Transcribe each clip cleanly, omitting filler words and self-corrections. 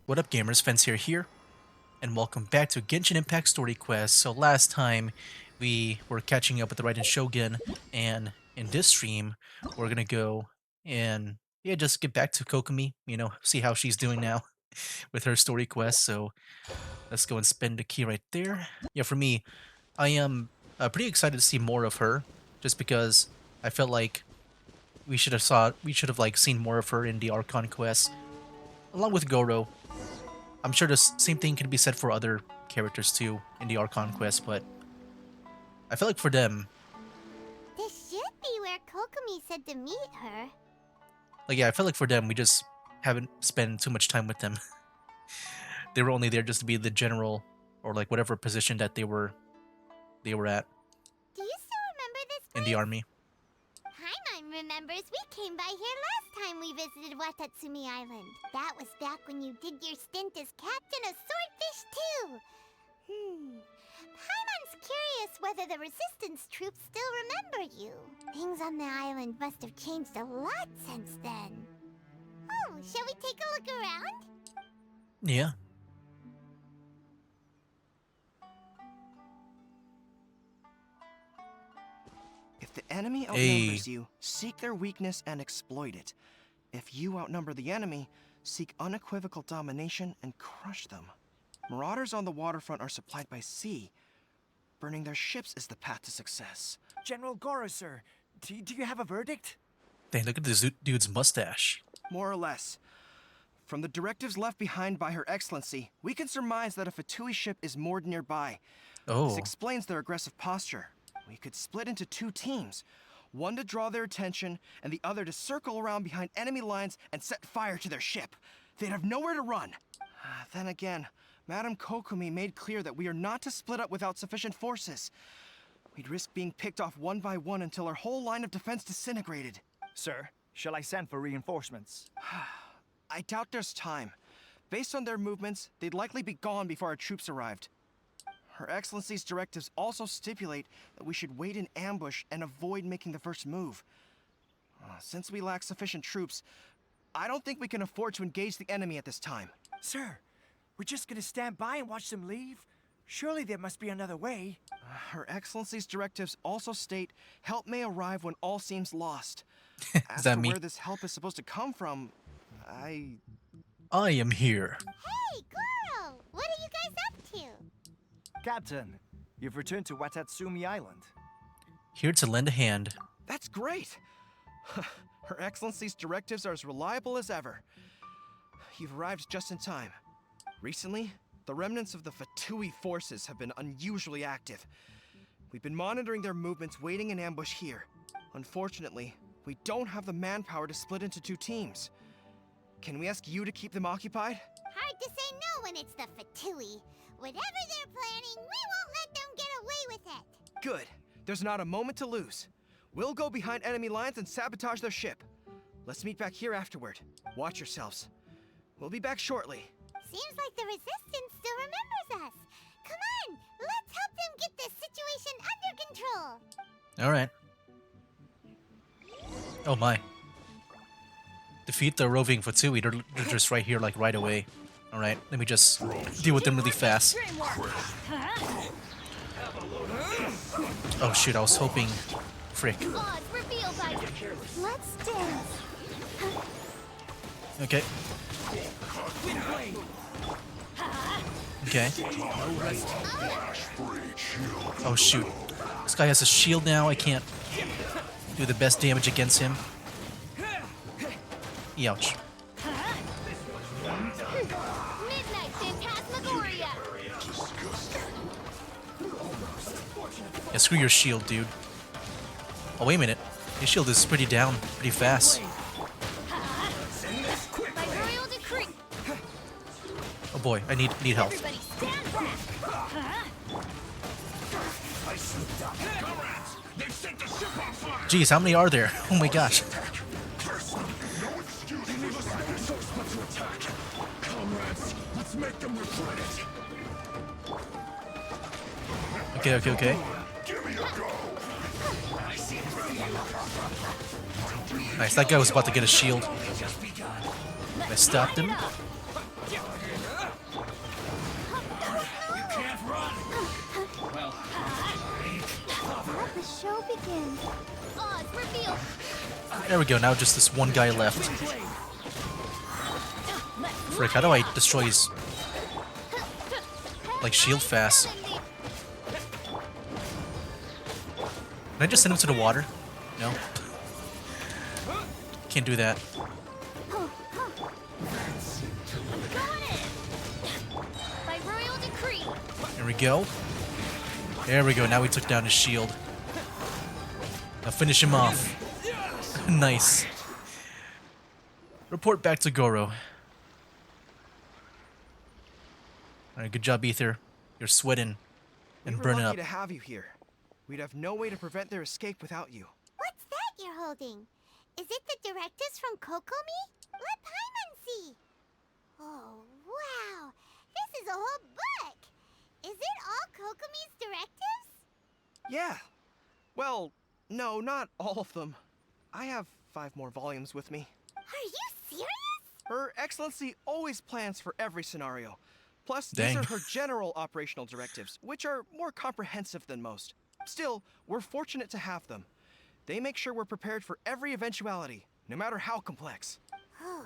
What up, gamers? Fence here, and welcome back to Genshin Impact Story Quest. So last time we were catching up with the Raiden Shogun, and in this stream we're gonna go and just get back to Kokomi. See how she's doing now with her story quest. So let's go and spend the key right there. Yeah, for me, I am pretty excited to see more of her, just because I felt like we should have like seen more of her in the Archon quest, along with Goro. I'm sure the same thing can be said for other characters too in the Archon quest, but I feel like for them, This should be where Kokomi said to meet her. I feel like for them, we just haven't spent too much time with them. They were only there just to be the general or like whatever position that they were at Do you still remember this in place? the army. Paimon remembers we came by here last time we visited Watatsumi Island. That was back when you did your stint as captain of Swordfish too. Paimon's curious whether the resistance troops still remember you. Things on the island must have changed a lot since then. Oh, shall we take a look around? Yeah. If the enemy outnumbers you, seek their weakness and exploit it. If you outnumber the enemy, seek unequivocal domination and crush them. Marauders on the waterfront are supplied by sea. Burning their ships is the path to success. General Goro, sir, do you have a verdict? Dang, look at this dude's mustache. More or less. From the directives left behind by Her Excellency, we can surmise that a Fatui ship is moored nearby. This Oh, explains their aggressive posture. We could split into two teams. One to draw their attention, and the other to circle around behind enemy lines and set fire to their ship. They'd have nowhere to run. Then again, Madame Kokomi made clear that we are not to split up without sufficient forces. We'd risk being picked off one by one until our whole line of defense disintegrated. Sir, shall I send for reinforcements? I doubt there's time. Based on their movements, they'd likely be gone before our troops arrived. Her Excellency's directives also stipulate that we should wait in ambush and avoid making the first move. Since we lack sufficient troops, I don't think we can afford to engage the enemy at this time. Sir, we're just gonna stand by and watch them leave? Surely there must be another way. Her Excellency's directives also state help may arrive when all seems lost. As that for me? where this help is supposed to come from, I am here. Hey, Goro! What are you guys up to? Captain, you've returned to Watatsumi Island. Here to lend a hand. That's great! Her Excellency's directives are as reliable as ever. You've arrived just in time. Recently, the remnants of the Fatui forces have been unusually active. We've been monitoring their movements, waiting in ambush here. Unfortunately, we don't have the manpower to split into two teams. Can we ask you to keep them occupied? Hard to say no when it's the Fatui. Whatever they're planning, we won't let them get away with it. Good. There's not a moment to lose. We'll go behind enemy lines and sabotage their ship. Let's meet back here afterward. Watch yourselves. We'll be back shortly. Seems like the Resistance still remembers us. Come on, let's help them get this situation under control. Alright. Oh my. Defeat the roving Fatui. They're just right here, like right away. Alright, let me just deal with them really fast. Oh shoot, I was hoping. Frick. Odds revealed by Let's dance. Okay. Okay. Oh shoot. This guy has a shield now. I can't do the best damage against him. Ouch. Midnight Phantasmagoria. Yeah, screw your shield, dude. Oh, wait a minute. His shield is pretty down, pretty fast. By royal decree. Oh boy, I need help. Everybody stand back. Jeez, how many are there? Oh my gosh. Okay. Nice, that guy was about to get a shield. I stopped him. begins. Oz, reveal. There we go, now just this one guy left. Frick, how do I destroy his, like, shield fast? Can I just send him to the water? No? Can't do that. By royal decree. There we go. There we go, now we took down his shield. Now finish him off. Nice. Report back to Goro. Alright, good job, Ether. You're sweating We and were burning lucky up. to have you here. We'd have no way to prevent their escape without you. What's that you're holding? Is it the directives from Kokomi? Let Paimon see. Oh, wow. This is a whole book. Is it all Kokomi's directives? Yeah. Well, no, not all of them. I have 5 more volumes with me. Are you serious? Her Excellency always plans for every scenario. Plus, Dang. these are her general operational directives, which are more comprehensive than most. Still, we're fortunate to have them. They make sure we're prepared for every eventuality, no matter how complex. Oh,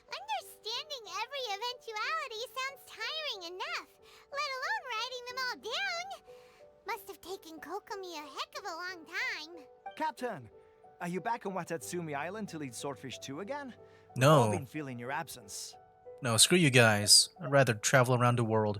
understanding every eventuality sounds tiring enough, let alone writing them all down. Must have taken Kokomi a heck of a long time. Captain, are you back on Watatsumi Island to lead Swordfish 2 again? I've all No. been feeling your absence. No, screw you guys. I'd rather travel around the world.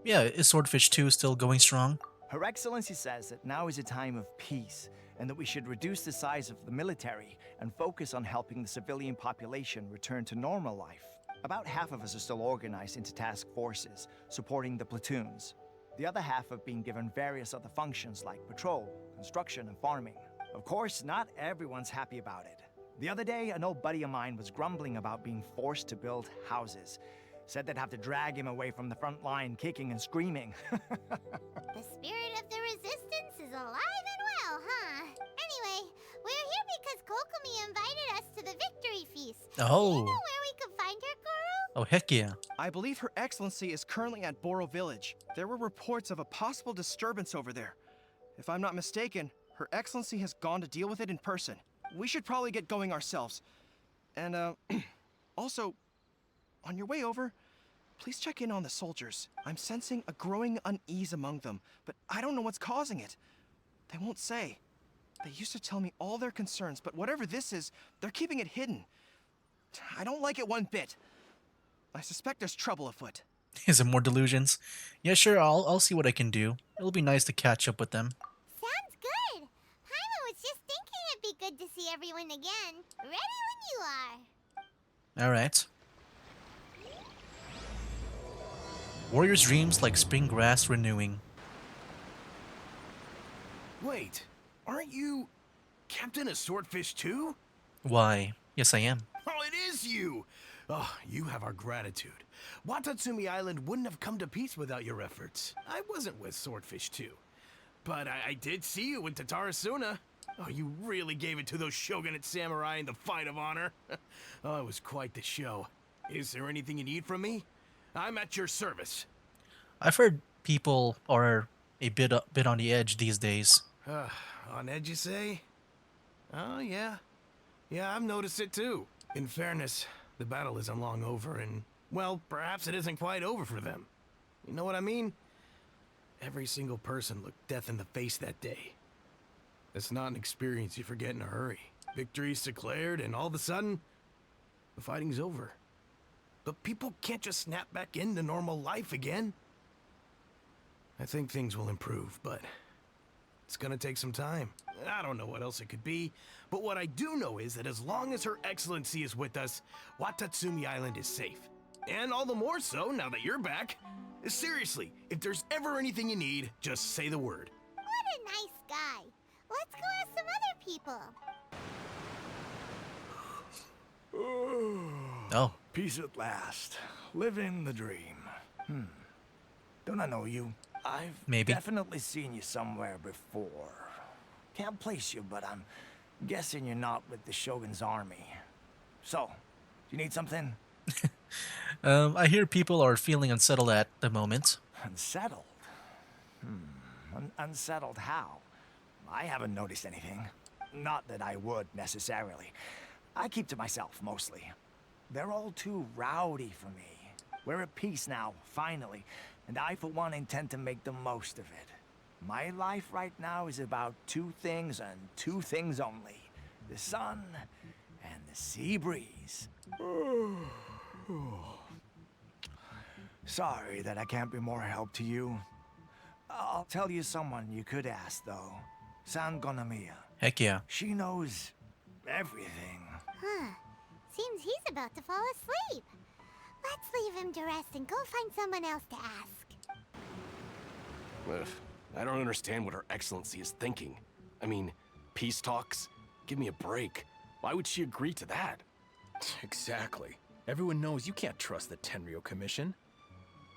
Yeah, is Swordfish 2 still going strong? Her Excellency says that now is a time of peace, and that we should reduce the size of the military and focus on helping the civilian population return to normal life. About half of us are still organized into task forces, supporting the platoons. The other half have been given various other functions like patrol, construction, and farming. Of course, not everyone's happy about it. The other day, an old buddy of mine was grumbling about being forced to build houses. Said they'd have to drag him away from the front line, kicking and screaming. The spirit of the resistance is alive and well, huh? Anyway, we're here because Kokomi invited us to the victory feast. Do you Oh. know where we could find her, Goro? Oh, heck yeah. I believe Her Excellency is currently at Boro Village. There were reports of a possible disturbance over there. If I'm not mistaken, Her Excellency has gone to deal with it in person. We should probably get going ourselves. And, also, on your way over, please check in on the soldiers. I'm sensing a growing unease among them, but I don't know what's causing it. They won't say. They used to tell me all their concerns, but whatever this is, they're keeping it hidden. I don't like it one bit. I suspect there's trouble afoot. Is it more delusions? Yeah, sure, I'll see what I can do. It'll be nice to catch up with them. Sounds good. Paimon was just thinking it'd be good to see everyone again. Ready when you are. Alright. Warrior's dreams like spring grass renewing. Wait, aren't you Captain of Swordfish too? Why, yes I am. Oh, it is you! Oh, you have our gratitude. Watatsumi Island wouldn't have come to peace without your efforts. I wasn't with Swordfish 2. But I did see you with Tatarasuna. Oh, you really gave it to those shogunate samurai in the fight of honor. Oh, it was quite the show. Is there anything you need from me? I'm at your service. I've heard people are a bit on the edge these days. On edge, you say? Oh, yeah. Yeah, I've noticed it too. In fairness, the battle isn't long over, and, well, perhaps it isn't quite over for them. You know what I mean? Every single person looked death in the face that day. It's not an experience you forget in a hurry. Victory's declared, and all of a sudden, the fighting's over. But people can't just snap back into normal life again. I think things will improve, but it's gonna take some time. I don't know what else it could be, but what I do know is that as long as Her Excellency is with us, Watatsumi Island is safe. And all the more so now that you're back. Seriously, if there's ever anything you need, just say the word. What a nice guy. Let's go ask some other people. Oh, Peace at last. Living the dream. Don't I know you? I've Maybe. definitely seen you somewhere before. Can't place you, but I'm guessing you're not with the Shogun's army. So, do you need something? I hear people are feeling unsettled at the moment. Unsettled? Unsettled how? I haven't noticed anything. Not that I would, necessarily. I keep to myself, mostly. They're all too rowdy for me. We're at peace now, finally, and I, for one, intend to make the most of it. My life right now is about two things and two things only. The sun and the sea breeze. Sorry that I can't be more help to you. I'll tell you someone you could ask, though. San Gonomiya. Heck yeah. She knows everything. Huh. Seems he's about to fall asleep. Let's leave him to rest and go find someone else to ask. Ugh, I don't understand what Her Excellency is thinking. I mean, peace talks? Give me a break. Why would she agree to that? Exactly. Everyone knows you can't trust the Tenryo Commission.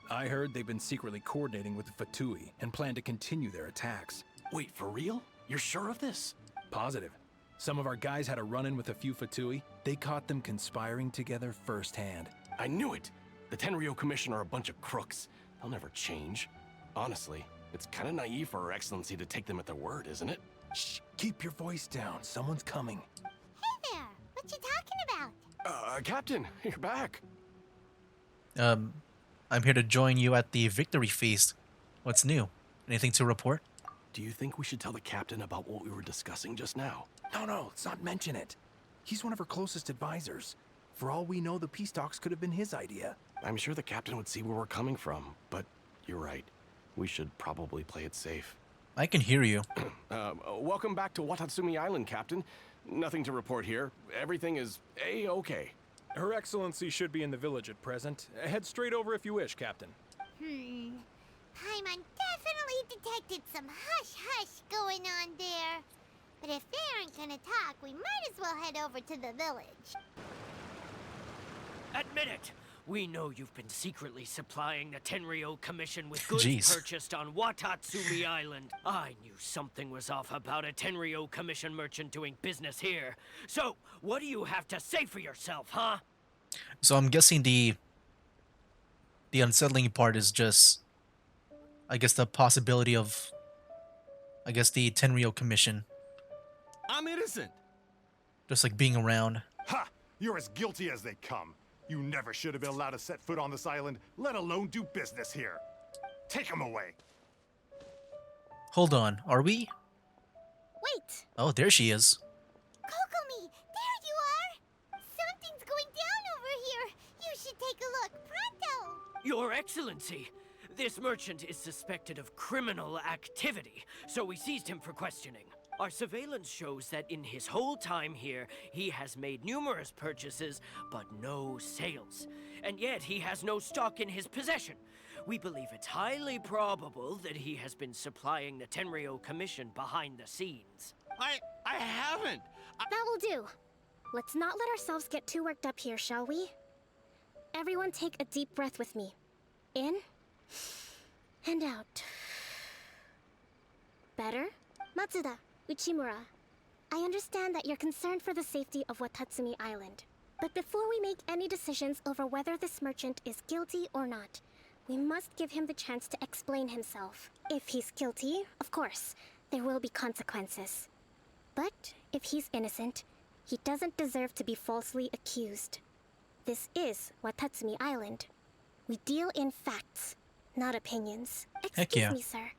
I heard they've been secretly coordinating with the Fatui and plan to continue their attacks. Wait, for real? You're sure of this? Positive. Some of our guys had a run-in with a few Fatui. They caught them conspiring together firsthand. I knew it! The Tenryo Commission are a bunch of crooks. They'll never change. Honestly, it's kind of naive for Her Excellency to take them at their word, isn't it? Shh! Keep your voice down. Someone's coming. Hey there! What you talking about? Captain, you're back. I'm here to join you at the victory feast. What's new? Anything to report? Do you think we should tell the captain about what we were discussing just now? No, let's not mention it. He's one of our closest advisors. For all we know, the peace talks could have been his idea. I'm sure the captain would see where we're coming from, but you're right. We should probably play it safe. I can hear you. Welcome back to Watatsumi Island, Captain. Nothing to report here. Everything is A-okay. Her Excellency should be in the village at present. Head straight over if you wish, Captain. Paimon definitely detected some hush-hush going on there. But if they aren't gonna talk, we might as well head over to the village. Admit it! We know you've been secretly supplying the Tenryo Commission with goods Jeez. purchased on Watatsumi Island. I knew something was off about a Tenryo Commission merchant doing business here. So, what do you have to say for yourself, huh? So I'm guessing the unsettling part is just, I guess, the possibility of, I guess, the Tenryo Commission I'm innocent. just like being around. Ha! You're as guilty as they come. You never should have been allowed to set foot on this island, let alone do business here. Take him away. Hold on, are we? Wait! Oh, there she is. Kokomi! There you are! Something's going down over here! You should take a look, pronto! Your Excellency! This merchant is suspected of criminal activity, so we seized him for questioning. Our surveillance shows that in his whole time here, he has made numerous purchases, but no sales. And yet he has no stock in his possession. We believe it's highly probable that he has been supplying the Tenryo Commission behind the scenes. I haven't. That will do. Let's not let ourselves get too worked up here, shall we? Everyone take a deep breath with me. In and out. Better? Matsuda, Uchimura, I understand that you're concerned for the safety of Watatsumi Island. But before we make any decisions over whether this merchant is guilty or not, we must give him the chance to explain himself. If he's guilty, of course, there will be consequences. But if he's innocent, he doesn't deserve to be falsely accused. This is Watatsumi Island. We deal in facts, not opinions. Heck yeah. Excuse me, sir.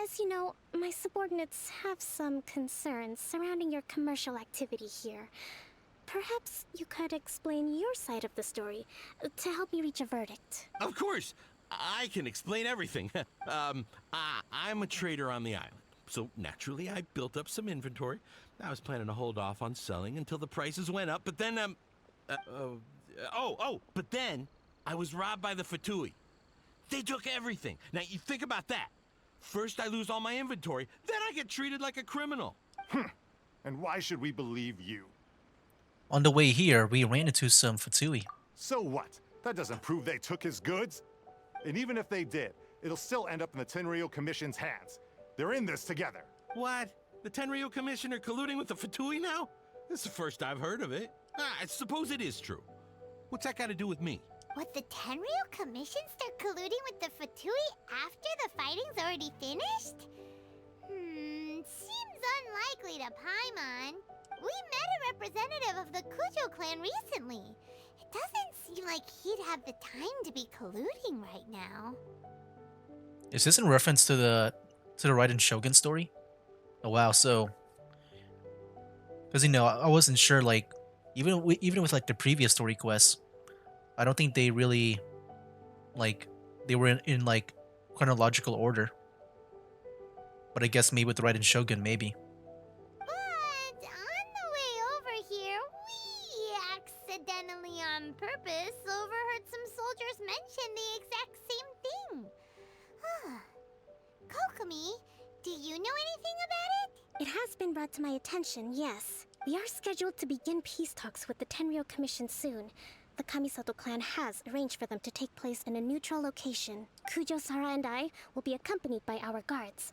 As you know, my subordinates have some concerns surrounding your commercial activity here. Perhaps you could explain your side of the story to help me reach a verdict. Of course. I can explain everything. I'm a trader on the island. So naturally, I built up some inventory. I was planning to hold off on selling until the prices went up, but then, but then I was robbed by the Fatui. They took everything. Now, you think about that. First, I lose all my inventory, then I get treated like a criminal. And why should we believe you? On the way here, we ran into some Fatui. So what? That doesn't prove they took his goods. And even if they did, it'll still end up in the Tenryo Commission's hands. They're in this together. What? The Tenryo Commission are colluding with the Fatui now? This is the first I've heard of it. I suppose it is true. What's that got to do with me? Would the Tenryo Commission start colluding with the Fatui after the fighting's already finished? Seems likely to Paimon. We met a representative of the Kujo clan recently. It doesn't seem like he'd have the time to be colluding right now. Is this in reference to the Raiden Shogun story? Oh wow, so because I wasn't sure like even with like the previous story quests, I don't think they really like they were in like chronological order. But I guess maybe with the Raiden Shogun, maybe. But on the way over here, we accidentally on purpose overheard some soldiers mention the exact same thing. Kokomi, do you know anything about it? It has been brought to my attention, yes. We are scheduled to begin peace talks with the Tenryou Commission soon. The Kamisato clan has arranged for them to take place in a neutral location. Kujo, Sara, and I will be accompanied by our guards.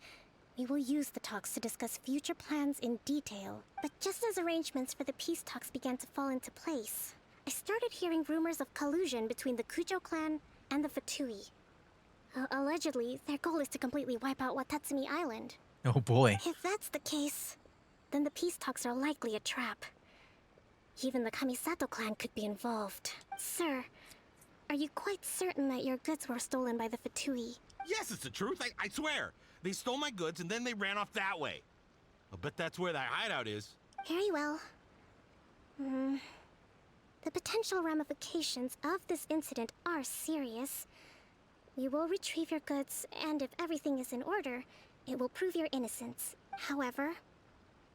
We will use the talks to discuss future plans in detail. But just as arrangements for the peace talks began to fall into place, I started hearing rumors of collusion between the Kujo clan and the Fatui. Allegedly, their goal is to completely wipe out Watatsumi Island. Oh boy. If that's the case, then the peace talks are likely a trap. Even the Kamisato clan could be involved. Sir, are you quite certain that your goods were stolen by the Fatui? Yes, it's the truth. I swear. They stole my goods and then they ran off that way. I'll bet that's where that hideout is. Very well. The potential ramifications of this incident are serious. We will retrieve your goods, and if everything is in order, it will prove your innocence. However,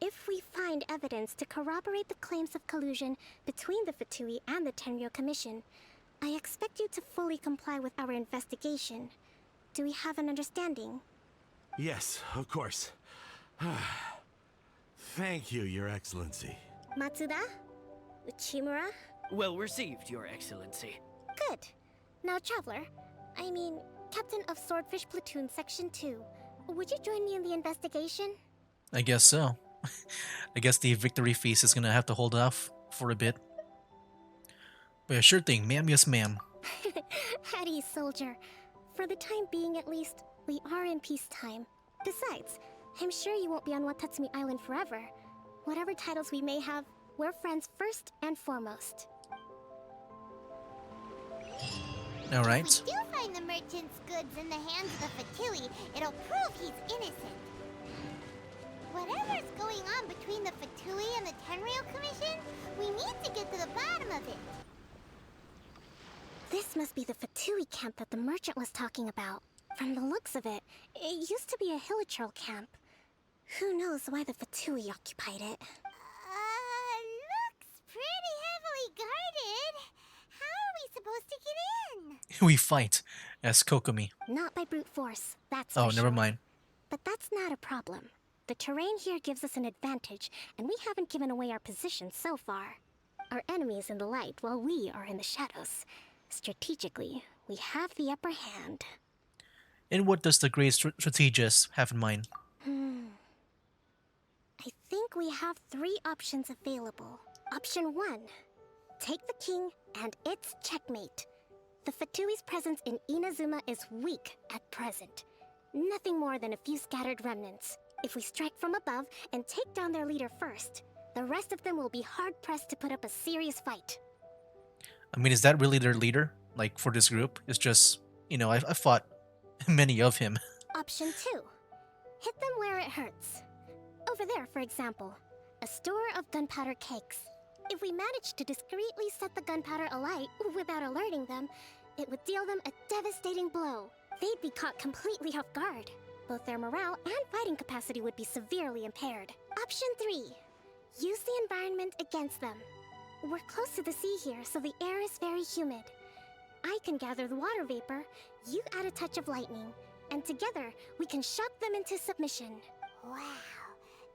if we find evidence to corroborate the claims of collusion between the Fatui and the Tenryou Commission, I expect you to fully comply with our investigation. Do we have an understanding? Yes, of course. Thank you, Your Excellency. Matsuda? Uchimura? Well received, Your Excellency. Good. Now, Traveler, Captain of Swordfish Platoon Section 2, would you join me in the investigation? I guess so. I guess the victory feast is gonna have to hold off for a bit. But yeah, sure thing, ma'am, yes ma'am. At ease, soldier. For the time being, at least, we are in peacetime. Besides, I'm sure you won't be on Watatsumi Island forever. Whatever titles we may have, we're friends first and foremost. Alright. If we do find the merchant's goods in the hands of the Fatui, it'll prove he's innocent. Whatever's going on between the Fatui and the Tenryou Commission, we need to get to the bottom of it. This must be the Fatui camp that the merchant was talking about. From the looks of it, it used to be a hilichurl camp. Who knows why the Fatui occupied it? Looks pretty heavily guarded. How are we supposed to get in? We fight as Kokomi. Not by brute force, that's Oh, for never sure. mind. But that's not a problem. The terrain here gives us an advantage, and we haven't given away our position so far. Our enemy is in the light, while we are in the shadows. Strategically, we have the upper hand. And what does the great strategist have in mind? I think we have 3 options available. Option 1. Take the king, and it's checkmate. The Fatui's presence in Inazuma is weak at present. Nothing more than a few scattered remnants. If we strike from above and take down their leader first, the rest of them will be hard-pressed to put up a serious fight. Is that really their leader? Like, for this group? It's just, I fought many of him. Option 2. Hit them where it hurts. Over there, for example, a store of gunpowder cakes. If we manage to discreetly set the gunpowder alight without alerting them, it would deal them a devastating blow. They'd be caught completely off guard. Both their morale and fighting capacity would be severely impaired. Option 3. Use the environment against them. We're close to the sea here, so the air is very humid. I can gather the water vapor, you add a touch of lightning, and together we can shock them into submission. Wow,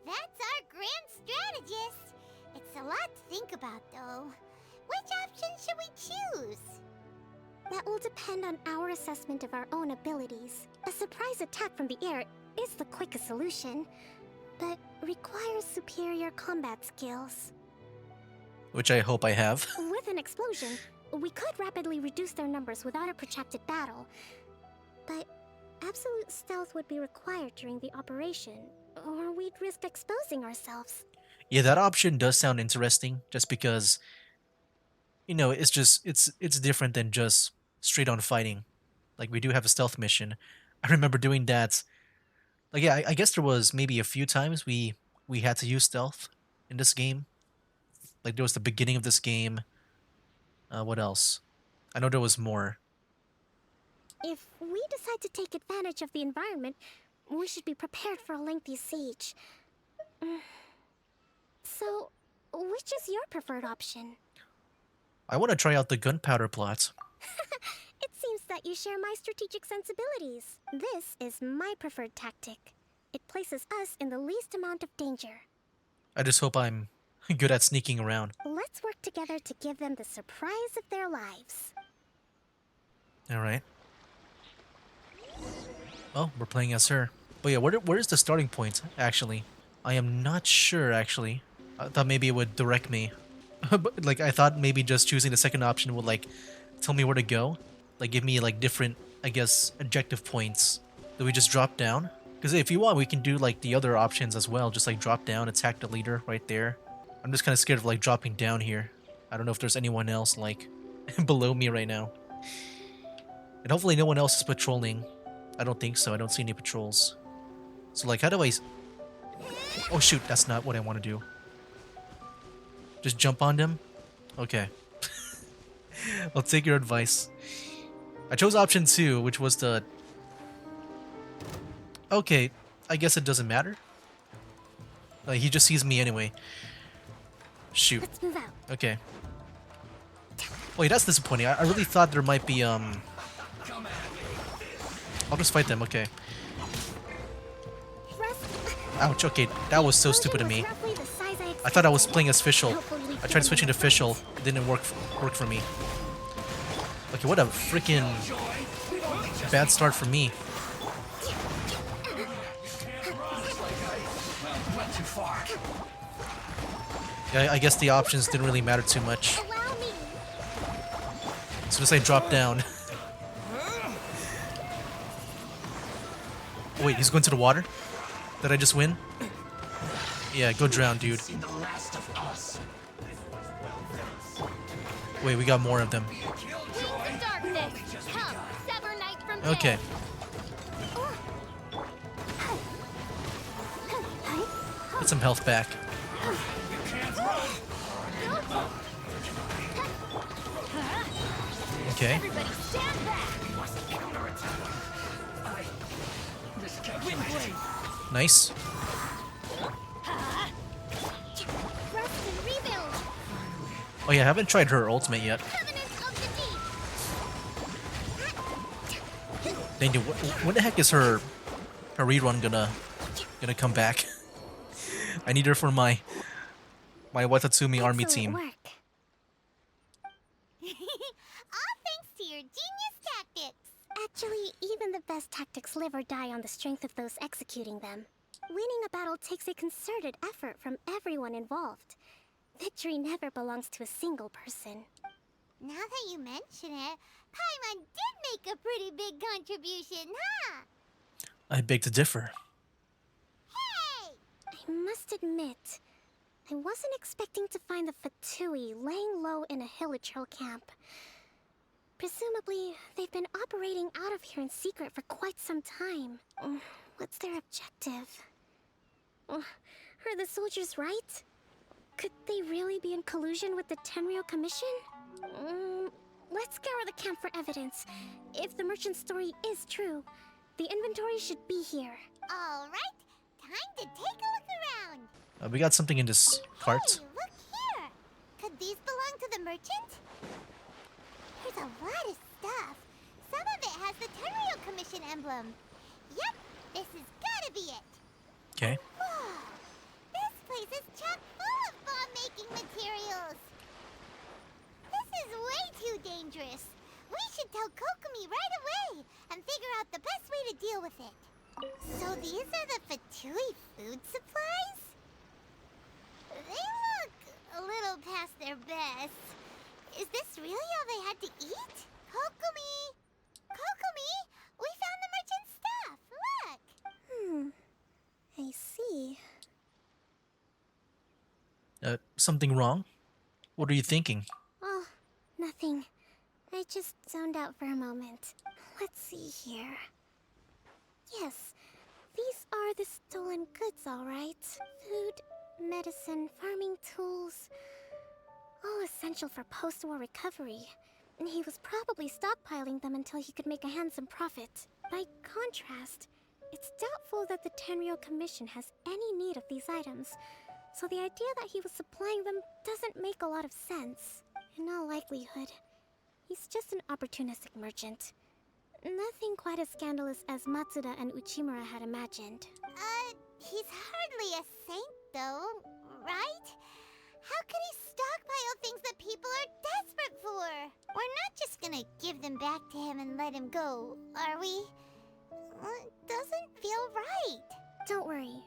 that's our grand strategist. It's a lot to think about, though. Which option should we choose? That will depend on our assessment of our own abilities. A surprise attack from the air is the quickest solution, but requires superior combat skills. Which I hope I have. With an explosion, we could rapidly reduce their numbers without a protracted battle. But absolute stealth would be required during the operation, or we'd risk exposing ourselves. Yeah, that option does sound interesting just because, it's just it's different than just straight on fighting. Like we do have a stealth mission. I remember doing that. Like yeah, I guess there was maybe a few times we had to use stealth in this game. Like there was the beginning of this game. What else? I know there was more. If we decide to take advantage of the environment, we should be prepared for a lengthy siege. So, which is your preferred option? I want to try out the gunpowder plot. It seems that you share my strategic sensibilities. This is my preferred tactic. It places us in the least amount of danger. I just hope I'm good at sneaking around. Let's work together to give them the surprise of their lives. All right. Oh, we're playing as her. But yeah, where is the starting point, actually? I am not sure, actually. I thought maybe it would direct me. But, like, I thought maybe just choosing the second option would, like, tell me where to go. Like, give me, like, different, I guess, objective points. Do we just drop down? Because if you want, we can do, like, the other options as well. Just, like, drop down, attack the leader right there. I'm just kind of scared of, like, dropping down here. I don't know if there's anyone else, like, below me right now. And hopefully no one else is patrolling. I don't think so. I don't see any patrols. So, like, how do I... Oh, shoot. That's not what I want to do. Just jump on them? Okay. I'll take your advice. I chose option 2, which was the... Okay. I guess it doesn't matter. He just sees me anyway. Shoot. Let's move out. Okay. Wait, that's disappointing. I really thought there might be, I'll just fight them, okay. Ouch, okay. That was so stupid of me. I thought I was playing as Fischl. I tried switching to Fischl. It didn't work for me. Okay, what a freaking bad start for me. Yeah, I guess the options didn't really matter too much. As soon as I dropped down. Wait, he's going to the water? Did I just win? Yeah, go drown, dude. Wait, we got more of them. Okay. Get some health back. Okay. Nice. Oh yeah, I haven't tried her ultimate yet. Dang, dude, when the heck is her rerun gonna come back? I need her for my Watatsumi army team. Work. All thanks to your genius tactics. Actually, even the best tactics live or die on the strength of those executing them. Winning a battle takes a concerted effort from everyone involved. Victory never belongs to a single person. Now that you mention it, Paimon did make a pretty big contribution, huh? I beg to differ. Hey! I must admit, I wasn't expecting to find the Fatui laying low in a Hilichurl camp. Presumably, they've been operating out of here in secret for quite some time. What's their objective? Are the soldiers right? Could they really be in collusion with the Tenryou Commission? Let's scour the camp for evidence. If the merchant's story is true, the inventory should be here. Alright, time to take a look around. We got something in this cart. Hey, look here! Could these belong to the merchant? There's a lot of stuff. Some of it has the Tenryou Commission emblem. Yep, this has gotta be it. Okay. Whoa! This place is chock full of bomb-making materials. This is way too dangerous. We should tell Kokomi right away and figure out the best way to deal with it. So these are the Fatui food supplies? They look a little past their best. Is this really all they had to eat? Kokomi! Kokomi! We found the merchant's stuff! Look! I see. Something wrong? What are you thinking? Oh, nothing. I just zoned out for a moment. Let's see here. Yes, these are the stolen goods, alright. Food, medicine, farming tools. All essential for post-war recovery. And he was probably stockpiling them until he could make a handsome profit. By contrast, it's doubtful that the Tenryo Commission has any need of these items, so the idea that he was supplying them doesn't make a lot of sense. In all likelihood, he's just an opportunistic merchant. Nothing quite as scandalous as Matsuda and Uchimura had imagined. He's hardly a saint, though, right? How could he stockpile things that people are desperate for? We're not just gonna give them back to him and let him go, are we? It doesn't feel right. Don't worry.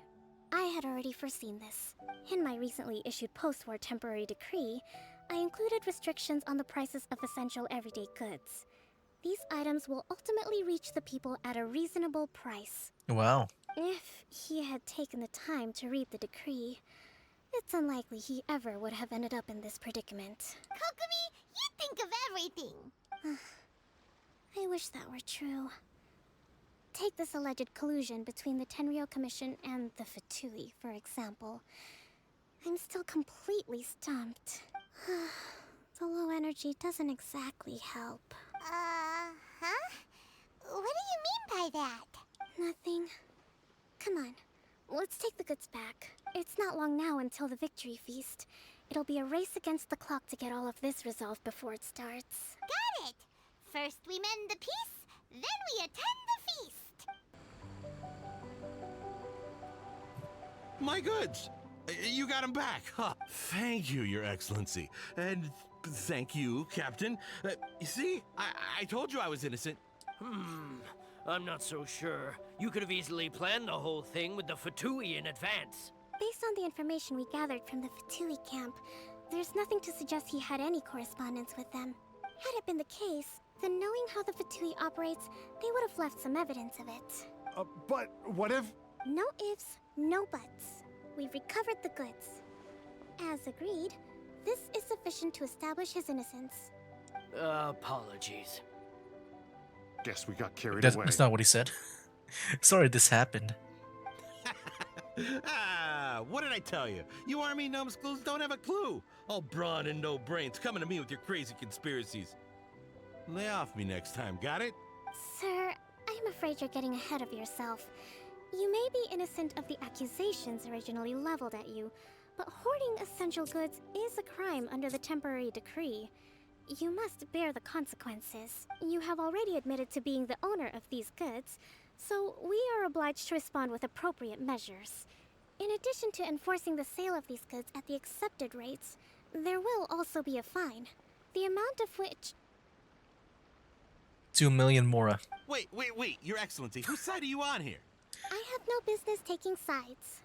I had already foreseen this. In my recently issued post-war temporary decree, I included restrictions on the prices of essential everyday goods. These items will ultimately reach the people at a reasonable price. Wow. If he had taken the time to read the decree, it's unlikely he ever would have ended up in this predicament. Kokomi, you think of everything. I wish that were true. Take this alleged collusion between the Tenryo Commission and the Fatui, for example. I'm still completely stumped. The low energy doesn't exactly help. Huh? What do you mean by that? Nothing. Come on, let's take the goods back. It's not long now until the victory feast. It'll be a race against the clock to get all of this resolved before it starts. Got it! First we mend the peace, then we attend the feast! My goods! You got them back! Huh. Thank you, Your Excellency. And thank you, Captain. You see, I told you I was innocent. I'm not so sure. You could have easily planned the whole thing with the Fatui in advance. Based on the information we gathered from the Fatui camp, there's nothing to suggest he had any correspondence with them. Had it been the case, then knowing how the Fatui operates, they would have left some evidence of it. But what if... No ifs, no buts. We've recovered the goods. As agreed, this is sufficient to establish his innocence. Apologies. Guess we got carried away. That's not what he said. Sorry this happened. What did I tell you? You army numbskulls don't have a clue. All brawn and no brains coming to me with your crazy conspiracies. Lay off me next time, got it? Sir, I'm afraid you're getting ahead of yourself. You may be innocent of the accusations originally leveled at you, but hoarding essential goods is a crime under the temporary decree. You must bear the consequences. You have already admitted to being the owner of these goods, so we are obliged to respond with appropriate measures. In addition to enforcing the sale of these goods at the accepted rates, there will also be a fine, the amount of which... 2 million mora. Wait, Your Excellency, whose side are you on here? I have no business taking sides.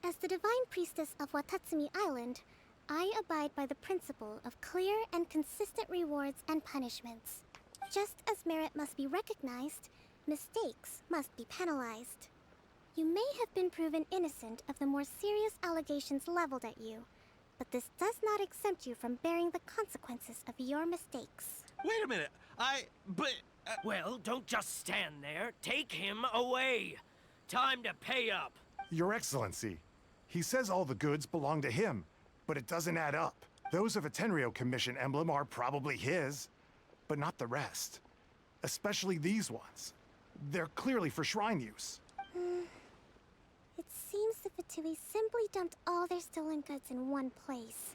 As the Divine Priestess of Watatsumi Island, I abide by the principle of clear and consistent rewards and punishments. Just as merit must be recognized, mistakes must be penalized. You may have been proven innocent of the more serious allegations leveled at you, but this does not exempt you from bearing the consequences of your mistakes. Wait a minute, Well, don't just stand there. Take him away. Time to pay up. Your Excellency, he says all the goods belong to him, but it doesn't add up. Those of a Tenryo Commission emblem are probably his, but not the rest. Especially these ones. They're clearly for shrine use. It seems the Fatui simply dumped all their stolen goods in one place.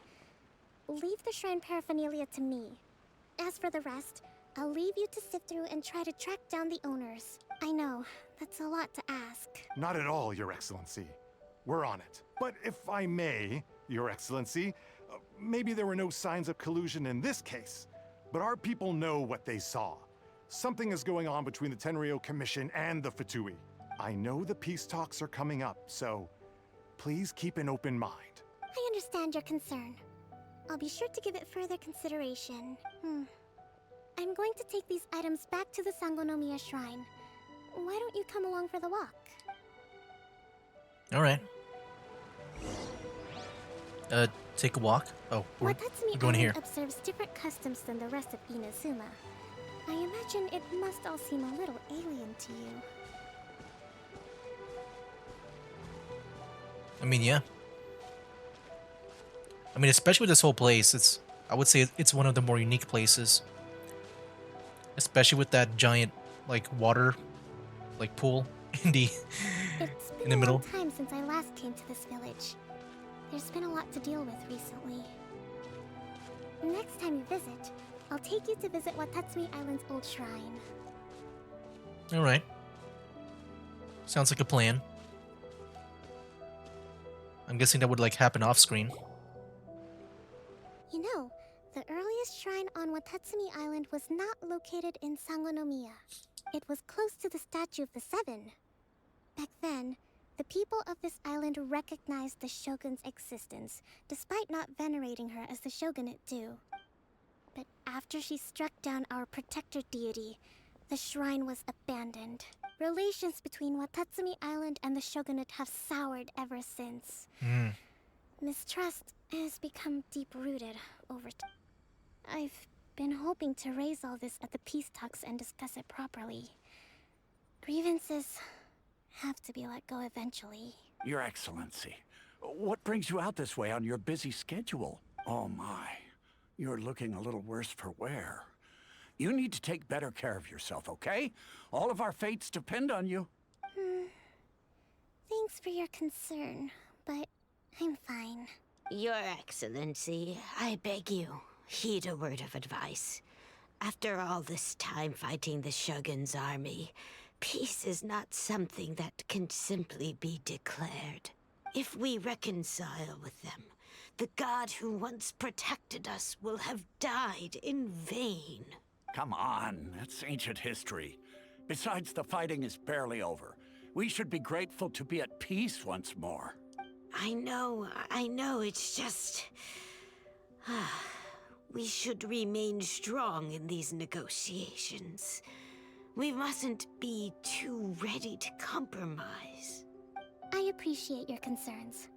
Leave the shrine paraphernalia to me. As for the rest, I'll leave you to sift through and try to track down the owners. I know, that's a lot to ask. Not at all, Your Excellency. We're on it. But if I may, Your Excellency, maybe there were no signs of collusion in this case, but our people know what they saw. Something is going on between the Tenryo Commission and the Fatui. I know the peace talks are coming up, so please keep an open mind. I understand your concern. I'll be sure to give it further consideration. I'm going to take these items back to the Sangonomiya Shrine. Why don't you come along for the walk? Alright. Uh, take a walk. Oh, we're Watatsumi going Island here. observes different customs than the rest of Inazuma. I imagine it must all seem a little alien to you. I mean, yeah. I mean, especially with this whole place, I would say it's one of the more unique places. Especially with that giant, like, water, like, pool in the It's in been the a long middle. time since I last came to this village. There's been a lot to deal with recently. Next time you visit, I'll take you to visit Watatsumi Island's old shrine. All right. Sounds like a plan. I'm guessing that would like happen off screen. You know, the earliest shrine on Watatsumi Island was not located in Sangonomiya. It was close to the Statue of the Seven. Back then, the people of this island recognized the shogun's existence, despite not venerating her as the shogunate do. But after she struck down our protector deity, the shrine was abandoned. Relations between Watatsumi Island and the shogunate have soured ever since. Hmm. Mistrust has become deep-rooted over time. I've been hoping to raise all this at the peace talks and discuss it properly. Grievances have to be let go eventually. Your Excellency, what brings you out this way on your busy schedule? Oh my, you're looking a little worse for wear. You need to take better care of yourself, okay? All of our fates depend on you. Thanks for your concern, but I'm fine. Your Excellency, I beg you, heed a word of advice. After all this time fighting the Shogun's army, peace is not something that can simply be declared. If we reconcile with them, the god who once protected us will have died in vain. Come on, that's ancient history. Besides, the fighting is barely over. We should be grateful to be at peace once more. I know, it's just... we should remain strong in these negotiations. We mustn't be too ready to compromise. I appreciate your concerns.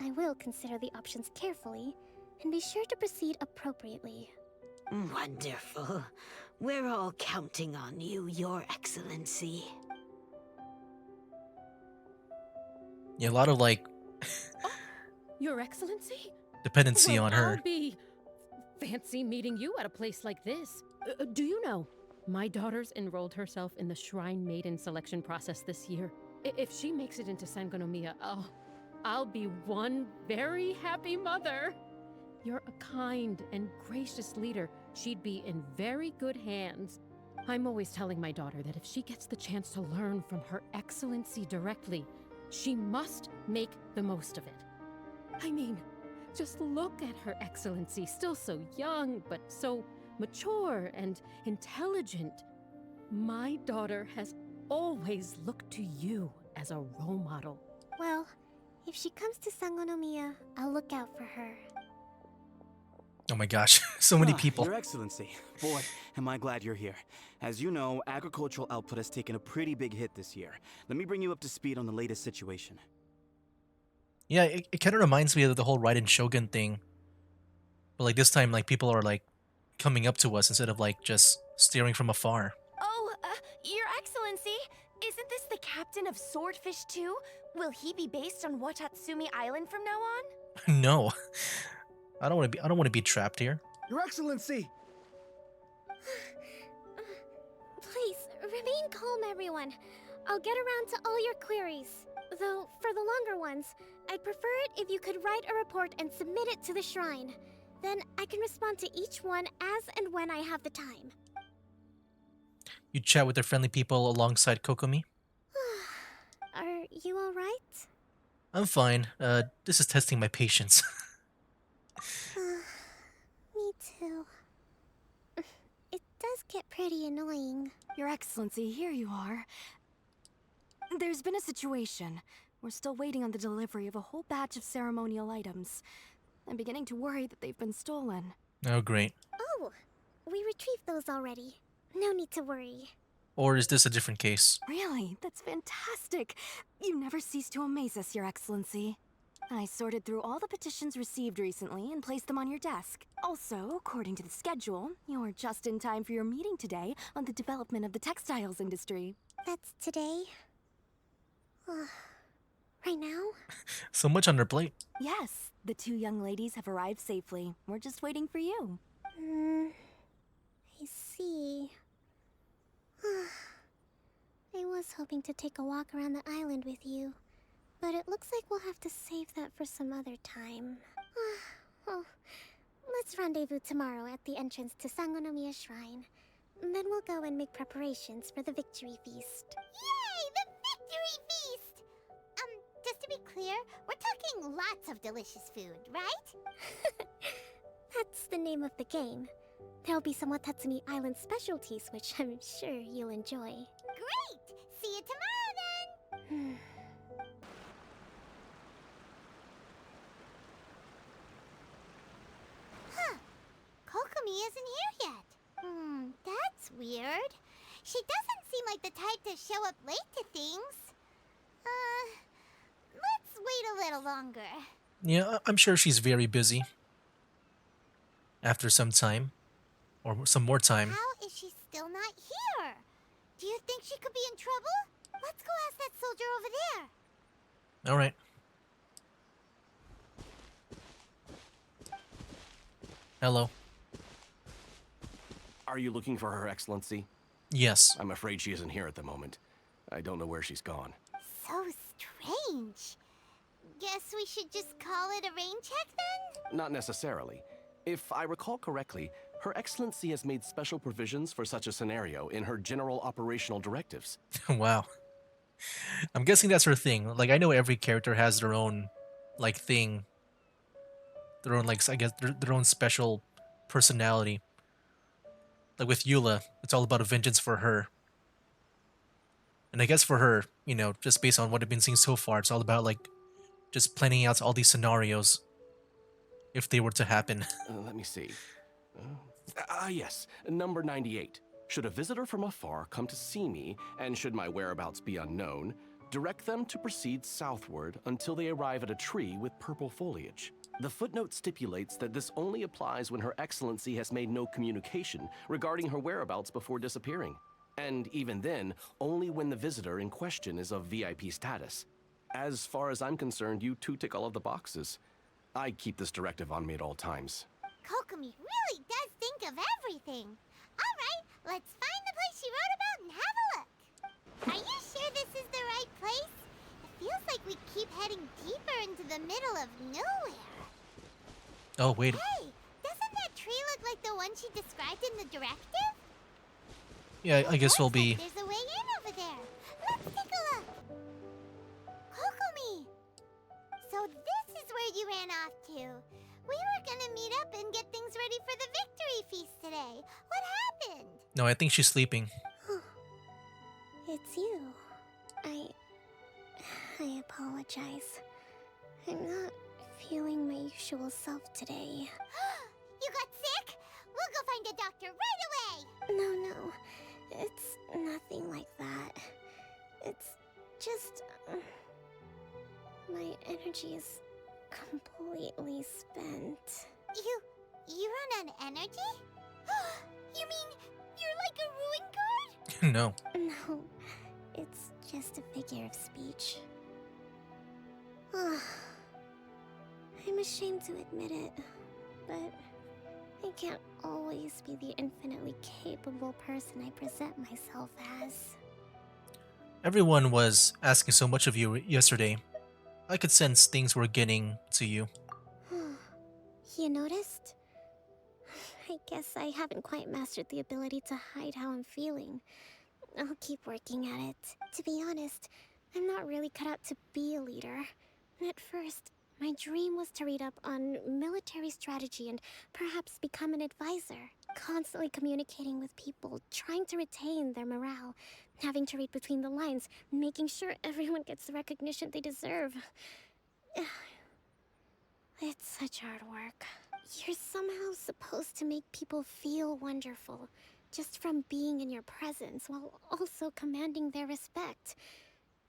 I will consider the options carefully, and be sure to proceed appropriately. Wonderful. We're all counting on you, Your Excellency. Yeah, a lot of like Your Excellency? dependency Well, on her. I'll be fancy meeting you at a place like this. Do you know, my daughter's enrolled herself in the Shrine Maiden selection process this year. If she makes it into Sangonomiya, I'll be one very happy mother. You're a kind and gracious leader. She'd be in very good hands. I'm always telling my daughter that if she gets the chance to learn from Her Excellency directly, she must make the most of it. I mean, just look at Her Excellency, still so young, but so mature and intelligent. My daughter has always looked to you as a role model. Well, if she comes to Sangonomiya, I'll look out for her. Oh my gosh, so many people. Your Excellency, boy, am I glad you're here. As you know, agricultural output has taken a pretty big hit this year. Let me bring you up to speed on the latest situation. Yeah, it kind of reminds me of the whole Raiden Shogun thing. But like this time, like people are like coming up to us instead of like just staring from afar. Oh, Your Excellency, isn't this the captain of Swordfish 2? Will he be based on Watatsumi Island from now on? No, I don't want to be trapped here. Your Excellency! Please, remain calm, everyone. I'll get around to all your queries. Though, for the longer ones, I'd prefer it if you could write a report and submit it to the shrine. Then I can respond to each one as and when I have the time. You chat with the friendly people alongside Kokomi. Are you alright? I'm fine. This is testing my patience. Me too. It does get pretty annoying. Your Excellency, here you are. There's been a situation. We're still waiting on the delivery of a whole batch of ceremonial items. I'm beginning to worry that they've been stolen. Oh, great. Oh, we retrieved those already. No need to worry. Or is this a different case? Really? That's fantastic. You never cease to amaze us, Your Excellency. I sorted through all the petitions received recently and placed them on your desk. Also, according to the schedule, you're just in time for your meeting today on the development of the textiles industry. That's today? Right now? So much on her plate. Yes, the two young ladies have arrived safely. We're just waiting for you. I see. I was hoping to take a walk around the island with you, but it looks like we'll have to save that for some other time. Well, let's rendezvous tomorrow at the entrance to Sangonomiya Shrine. Then we'll go and make preparations for the victory feast. Yay, the victory feast! Just to be clear, we're talking lots of delicious food, right? That's the name of the game. There'll be some Watatsumi Island specialties, which I'm sure you'll enjoy. Great! See you tomorrow then! Huh. Kokomi isn't here yet. That's weird. She doesn't seem like the type to show up late to things. Let's wait a little longer. Yeah, I'm sure she's very busy. After some time. Or some more time. How is she still not here? Do you think she could be in trouble? Let's go ask that soldier over there. Alright. Hello. Are you looking for Her Excellency? Yes. I'm afraid she isn't here at the moment. I don't know where she's gone. So strange. Guess we should just call it a rain check then? Not necessarily. If I recall correctly, Her Excellency has made special provisions for such a scenario in her general operational directives. Wow. I'm guessing that's her thing. Like, I know every character has their own, like, thing. Their own, like, I guess, their own special personality. Like with Eula, it's all about a vengeance for her. And I guess for her, you know, just based on what I've been seeing so far, it's all about, like, just planning out all these scenarios. If they were to happen. Let me see. Yes, number 98. Should a visitor from afar come to see me, and should my whereabouts be unknown, direct them to proceed southward until they arrive at a tree with purple foliage. The footnote stipulates that this only applies when Her Excellency has made no communication regarding her whereabouts before disappearing. And even then, only when the visitor in question is of VIP status. As far as I'm concerned, you two tick all of the boxes. I keep this directive on me at all times. Kokomi really does think of everything. Alright, let's find the place she wrote about and have a look. Are you sure this is the right place? It feels like we keep heading deeper into the middle of nowhere. Oh, wait. Hey, doesn't that tree look like the one she described in the directive? Yeah, I guess we'll be... There's a way in over there. Let's take a look. Kokomi! So this is where you ran off to. We were gonna meet up and get things ready for the victory feast today. What happened? No, I think she's sleeping. It's you. I apologize. I'm not feeling my usual self today. You got sick? We'll go find a doctor right away! No. It's nothing like that. It's just... my energy is completely spent. You run on energy? You mean you're like a ruin guard? No. No, it's just a figure of speech. I'm ashamed to admit it, but I can't always be the infinitely capable person I present myself as. Everyone was asking so much of you yesterday. I could sense things were getting to you. You noticed? I guess I haven't quite mastered the ability to hide how I'm feeling. I'll keep working at it. To be honest, I'm not really cut out to be a leader. At first, my dream was to read up on military strategy and perhaps become an advisor. Constantly communicating with people, trying to retain their morale, having to read between the lines, making sure everyone gets the recognition they deserve. It's such hard work. You're somehow supposed to make people feel wonderful, just from being in your presence, while also commanding their respect.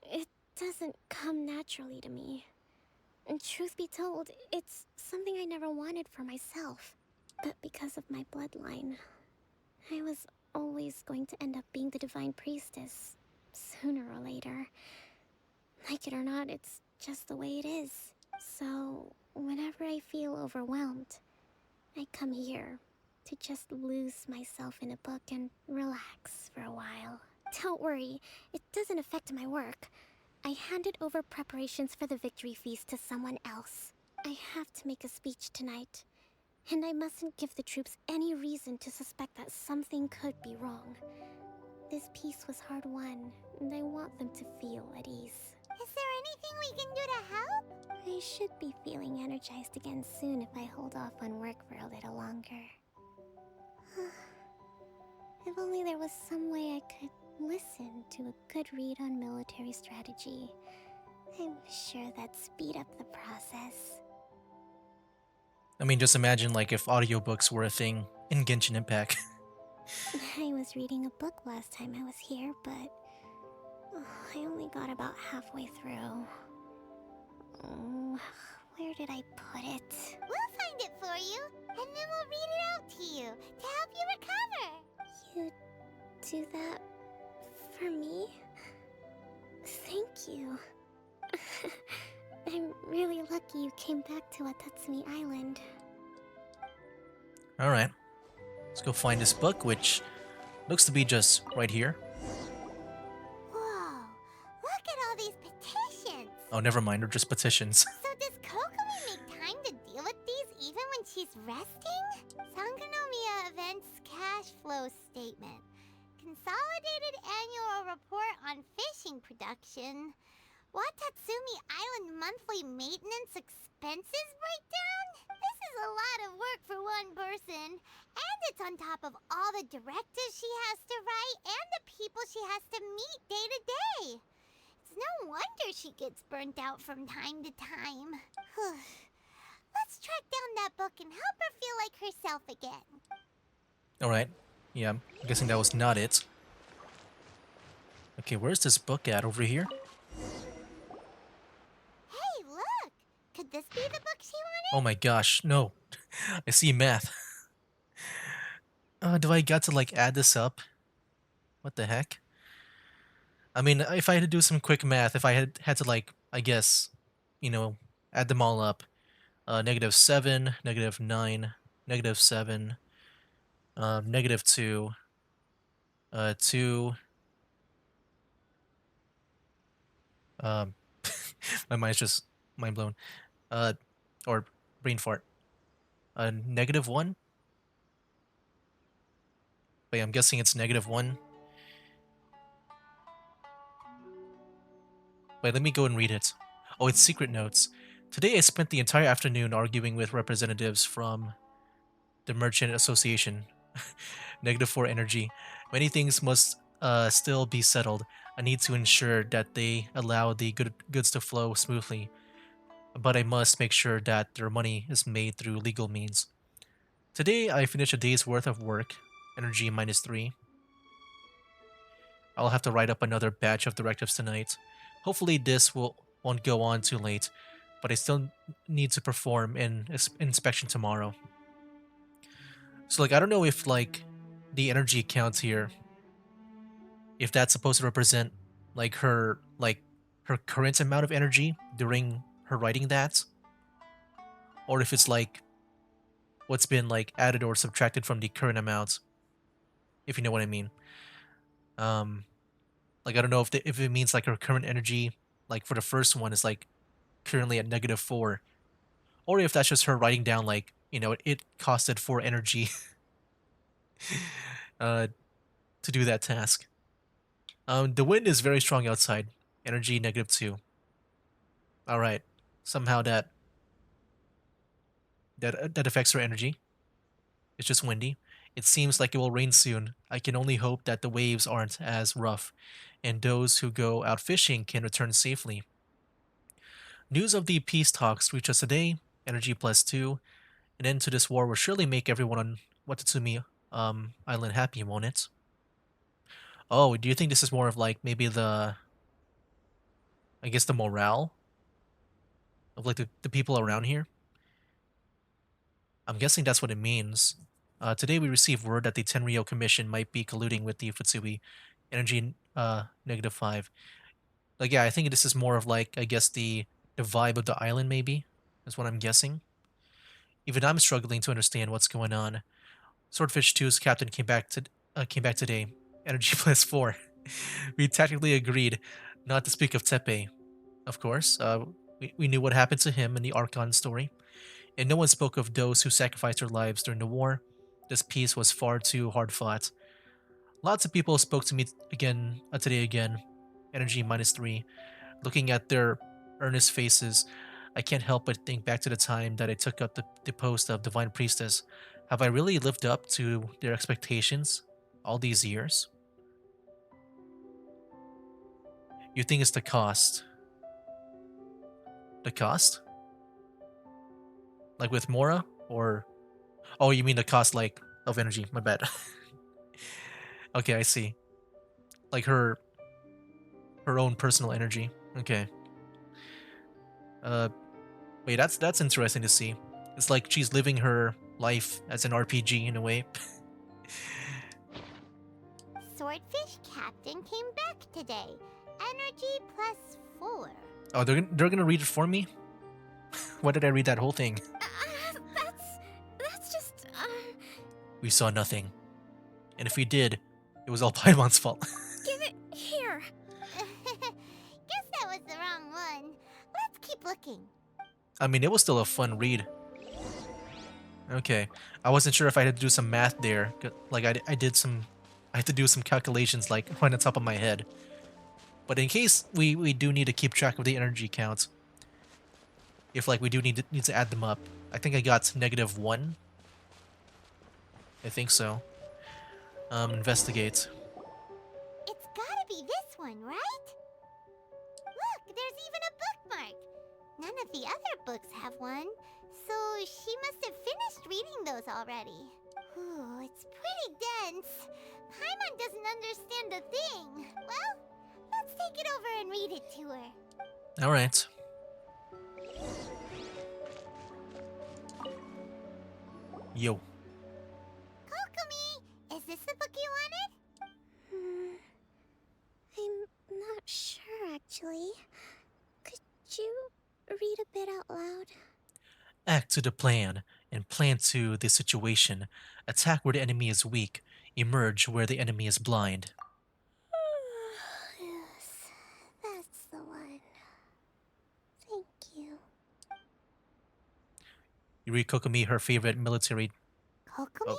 It doesn't come naturally to me. And truth be told, it's something I never wanted for myself. But because of my bloodline, I was always going to end up being the divine priestess, sooner or later. Like it or not, it's just the way it is. So, whenever I feel overwhelmed, I come here to just lose myself in a book and relax for a while. Don't worry, it doesn't affect my work. I handed over preparations for the victory feast to someone else. I have to make a speech tonight, and I mustn't give the troops any reason to suspect that something could be wrong. This peace was hard won, and I want them to feel at ease. Is there anything we can do to help? I should be feeling energized again soon if I hold off on work for a little longer. If only there was some way I could listen to a good read on military strategy. I'm sure that'd speed up the process. I mean, just imagine like if audiobooks were a thing in Genshin Impact. I was reading a book last time I was here, but I only got about halfway through. Oh, where did I put it? We'll find it for you, and then we'll read it out to you to help you recover. You do that for me? Thank you. I'm really lucky you came back to Watatsumi Island. Alright. Let's go find this book, which looks to be just right here. Whoa, look at all these petitions. Oh, never mind, they're just petitions. So does Kokomi make time to deal with these even when she's resting? Sangonomiya Events Cash Flow Statement. Consolidated Annual Report on Fishing Production. Watatsumi Island Monthly Maintenance Expenses Breakdown? This is a lot of work for one person. And it's on top of all the directives she has to write and the people she has to meet day to day. It's no wonder she gets burnt out from time to time. Let's track down that book and help her feel like herself again. Alright. Yeah, I'm guessing that was not it. Okay, where's this book at? Over here? Hey, look! Could this be the book she wanted? Oh my gosh, no. I see math. Do I got to like add this up? What the heck? I mean, if I had to do some quick math, if I had to like, I guess, you know, add them all up. -7, -9, -7, -2, 2, um, my mind's just mind blown. Or brain fart. -1? Wait, I'm guessing it's -1. Wait, let me go and read it. Oh, it's secret notes. Today I spent the entire afternoon arguing with representatives from the Merchant Association. -4 energy. Many things must still be settled. I need to ensure that they allow the goods to flow smoothly, but I must make sure that their money is made through legal means. Today I finished a day's worth of work, energy -3. I'll have to write up another batch of directives tonight. Hopefully this won't go on too late, but I still need to perform an inspection tomorrow. So like I don't know if like the energy count here, if that's supposed to represent like her current amount of energy during her writing that, or if it's like what's been like added or subtracted from the current amount, if you know what I mean. Um, like I don't know if it means like her current energy, like for the first one, is like currently at -4, or if that's just her writing down like it costed 4 energy uh to do that task. The wind is very strong outside. Energy -2. All right. Somehow that affects her energy. It's just windy. It seems like it will rain soon. I can only hope that the waves aren't as rough, and those who go out fishing can return safely. News of the peace talks reach us today. Energy +2. An end to this war will surely make everyone on Watatsumi Island happy, won't it? Oh, do you think this is more of like maybe I guess the morale of like the people around here. I'm guessing that's what it means. Today we received word that the Tenryo Commission might be colluding with the Futsui Energy -5. Like, yeah, I think this is more of like, I guess the vibe of the island maybe is what I'm guessing. Even I'm struggling to understand what's going on. Swordfish 2's captain came back today. Energy +4. We technically agreed not to speak of Tepe, of course. We knew what happened to him in the Archon story, and no one spoke of those who sacrificed their lives during the war. This peace was far too hard fought. Lots of people spoke to me again today again. Energy -3. Looking at their earnest faces, I can't help but think back to the time that I took up the post of Divine Priestess. Have I really lived up to their expectations all these years? You think it's the cost? The cost? Like with Mora? Or... Oh, you mean the cost, like, of energy. My bad. Okay, I see. Like her own personal energy. Okay. Uh, wait, that's interesting to see. It's like she's living her life as an RPG in a way. Swordfish Captain came back today. Energy +4. Oh, they're gonna read it for me? Why did I read that whole thing? That's just, We saw nothing. And if we did, it was all Paimon's fault. Give it here. Guess that was the wrong one. Let's keep looking. I mean, it was still a fun read. Okay. I wasn't sure if I had to do some math there. Like, I did some... I had to do some calculations, like, on the top of my head. But in case we do need to keep track of the energy counts, if, like, we do need to add them up, I think I got -1. I think so. Investigate. It's gotta be this one, right? Look, there's even a bookmark. None of the other books have one, so she must have finished reading those already. Ooh, it's pretty dense. Paimon doesn't understand a thing. Well, let's take it over and read it to her. Alright. Yo. Kokomi, is this the book you wanted? I'm not sure, actually. Could you read a bit out loud? Act to the plan, and plan to the situation. Attack where the enemy is weak. Emerge where the enemy is blind. Yes, that's the one. Thank you. You read Kokomi her favorite military... Kokomi?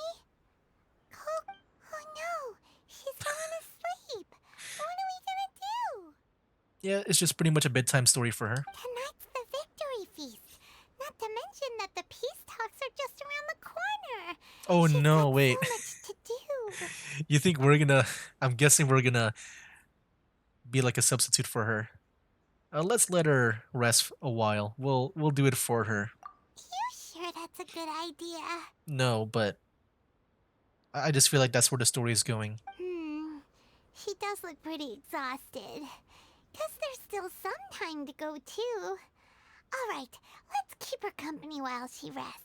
Oh no, she's fallen asleep. What are we gonna do? Yeah, it's just pretty much a bedtime story for her. Tonight's the victory feast. Not to mention that the peace talks are just around the corner. Oh She's no, got wait. so much to do. You think we're gonna... I'm guessing we're gonna be like a substitute for her. Let's let her rest a while. We'll do it for her. You sure that's a good idea? No, but I just feel like that's where the story is going. She does look pretty exhausted. Guess there's still some time to go too. Alright, let's keep her company while she rests.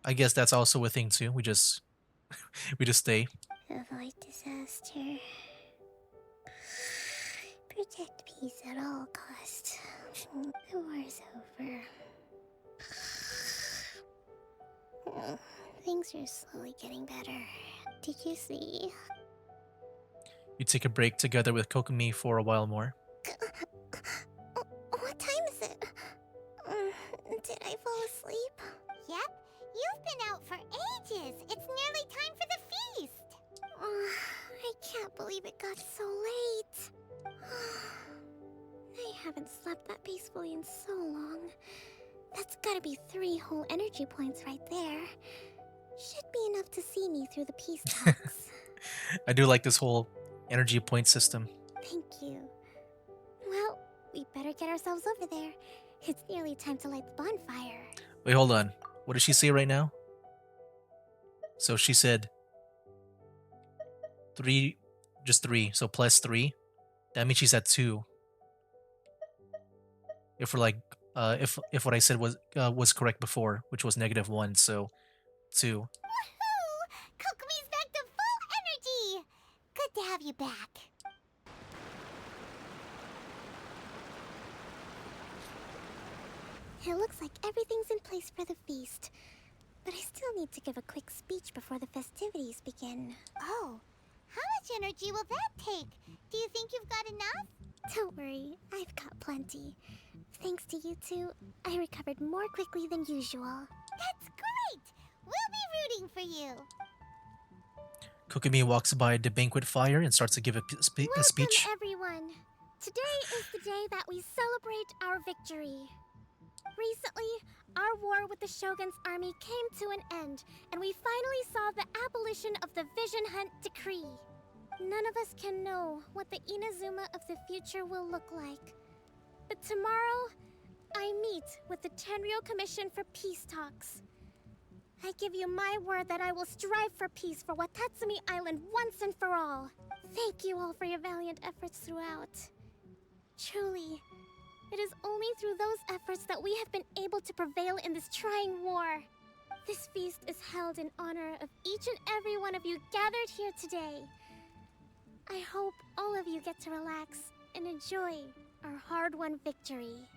I guess that's also a thing too. We just stay. Avoid disaster. Protect peace at all costs. The war's over. Things are slowly getting better. Did you see? You take a break together with Kokomi for a while more. What time is it? Did I fall asleep? Yep, you've been out for ages. It's nearly time for the feast. I can't believe it got so late. I haven't slept that peacefully in so long. That's gotta be 3 whole energy points right there. Should be enough to see me through the peace talks. I do like this whole energy point system. Thank you. Well, we better get ourselves over there. It's nearly time to light the bonfire. Wait, hold on. What did she say right now? So she said 3, just 3, so +3. That means she's at 2. If we're like if what I said was correct before, which was -1, so 2. Woohoo! Kokomi's back to full energy! Good to have you back. It looks like everything's in place for the feast. But I still need to give a quick speech before the festivities begin. Oh, how much energy will that take? Do you think you've got enough? Don't worry, I've got plenty. Thanks to you two, I recovered more quickly than usual. That's great! We'll be rooting for you. Kokomi walks by the banquet fire and starts to give a speech. Welcome, everyone! Today is the day that we celebrate our victory. Recently, our war with the Shogun's army came to an end, and we finally saw the abolition of the Vision Hunt Decree. None of us can know what the Inazuma of the future will look like. But tomorrow, I meet with the Tenryou Commission for peace talks. I give you my word that I will strive for peace for Watatsumi Island once and for all. Thank you all for your valiant efforts throughout. Truly, it is only through those efforts that we have been able to prevail in this trying war. This feast is held in honor of each and every one of you gathered here today. I hope all of you get to relax and enjoy our hard-won victory.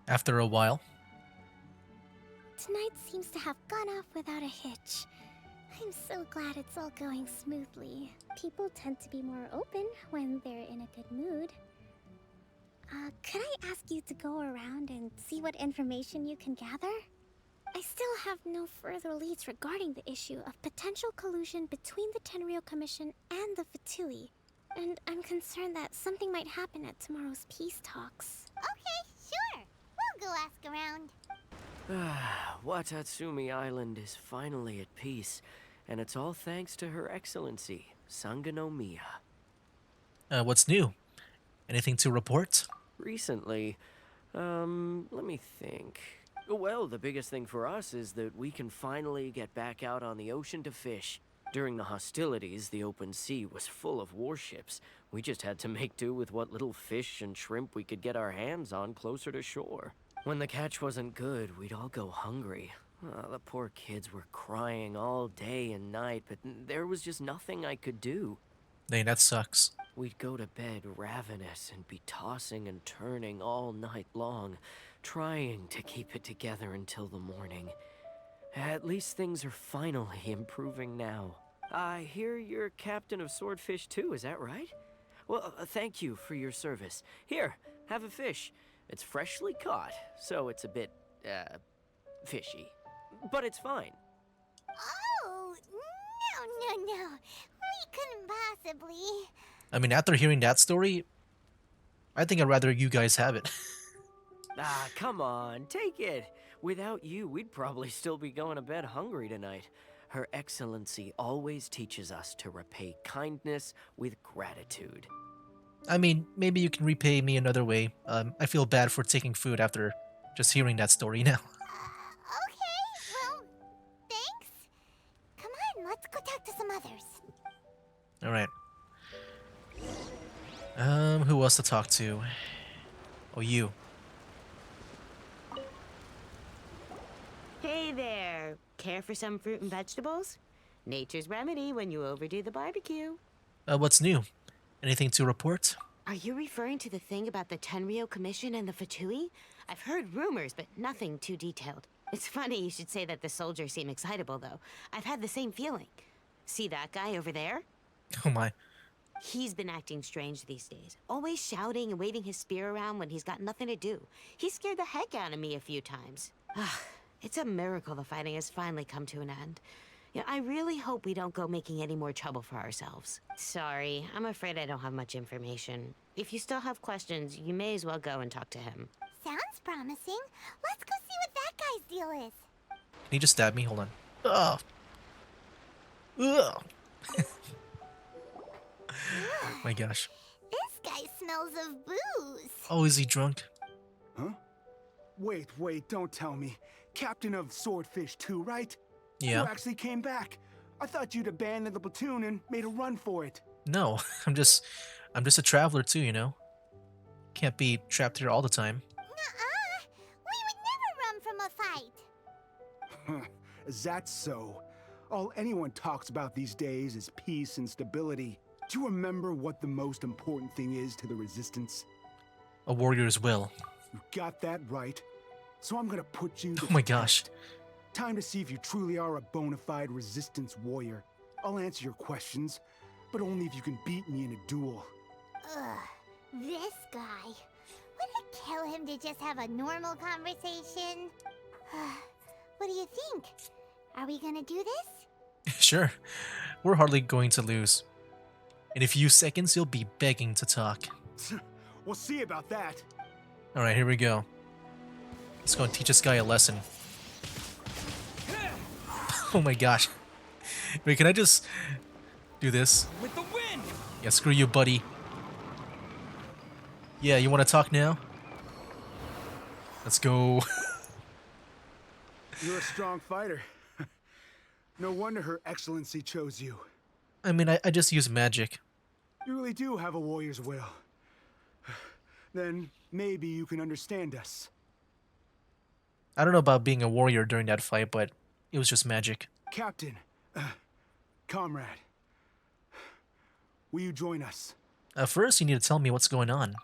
After a while, Tonight seems to have gone off without a hitch. I'm so glad it's all going smoothly. People tend to be more open when they're in a good mood. Could I ask you to go around and see what information you can gather? I still have no further leads regarding the issue of potential collusion between the Tenryou Commission and the Fatui. And I'm concerned that something might happen at tomorrow's peace talks. Okay, sure. We'll go ask around. Watatsumi Island is finally at peace, and it's all thanks to Her Excellency, Sangonomiya. What's new? Anything to report? Recently, let me think. Well, the biggest thing for us is that we can finally get back out on the ocean to fish. During the hostilities, the open sea was full of warships. We just had to make do with what little fish and shrimp we could get our hands on closer to shore. When the catch wasn't good, we'd all go hungry. The poor kids were crying all day and night, but there was just nothing I could do. Dang, that sucks. We'd go to bed ravenous and be tossing and turning all night long, trying to keep it together until the morning. At least things are finally improving now. I hear you're captain of Swordfish too, is that right? Well, thank you for your service. Here, have a fish. It's freshly caught, so it's a bit, fishy. But it's fine. Oh, no. We couldn't possibly. I mean, after hearing that story, I think I'd rather you guys have it. Come on, take it. Without you, we'd probably still be going to bed hungry tonight. Her Excellency always teaches us to repay kindness with gratitude. I mean, maybe you can repay me another way. I feel bad for taking food after just hearing that story now. Okay, well, thanks. Come on, let's go talk to some others. Alright. Who else to talk to? Oh, you. Hey there. Care for some fruit and vegetables? Nature's remedy when you overdo the barbecue. What's new? Anything to report? Are you referring to the thing about the Tenryou Commission and the Fatui? I've heard rumors, but nothing too detailed. It's funny you should say that the soldiers seem excitable, though. I've had the same feeling. See that guy over there? Oh my. He's been acting strange these days. Always shouting and waving his spear around when he's got nothing to do. He scared the heck out of me a few times. It's a miracle the fighting has finally come to an end. Yeah, I really hope we don't go making any more trouble for ourselves. Sorry, I'm afraid I don't have much information. If you still have questions, you may as well go and talk to him. Sounds promising. Let's go see what that guy's deal is. Can you just stab me? Hold on. Ugh. Ugh. My gosh. This guy smells of booze. Oh, is he drunk? Huh? Wait, don't tell me. Captain of Swordfish 2, right? Yeah. You actually came back. I thought you'd abandoned the platoon and made a run for it. No, I'm just a traveler too, you know. Can't be trapped here all the time. Nuh-uh! We would never run from a fight! Is that so? All anyone talks about these days is peace and stability. Do you remember what the most important thing is to the Resistance? A warrior's will. You got that right. So I'm gonna put you to Oh my the gosh. test. Time to see if you truly are a bona fide Resistance warrior. I'll answer your questions, but only if you can beat me in a duel. Ugh, this guy. Would it kill him to just have a normal conversation? What do you think? Are we gonna do this? Sure. We're hardly going to lose. In a few seconds, you'll be begging to talk. We'll see about that. Alright, here we go. Let's go and teach this guy a lesson. Oh my gosh. Wait, can I just do this? With the wind! Yeah, screw you, buddy. Yeah, you want to talk now? Let's go. You're a strong fighter. No wonder Her Excellency chose you. I mean, I just use magic. You really do have a warrior's will. Then maybe you can understand us. I don't know about being a warrior during that fight, but it was just magic. Captain, comrade, will you join us? First, you need to tell me what's going on.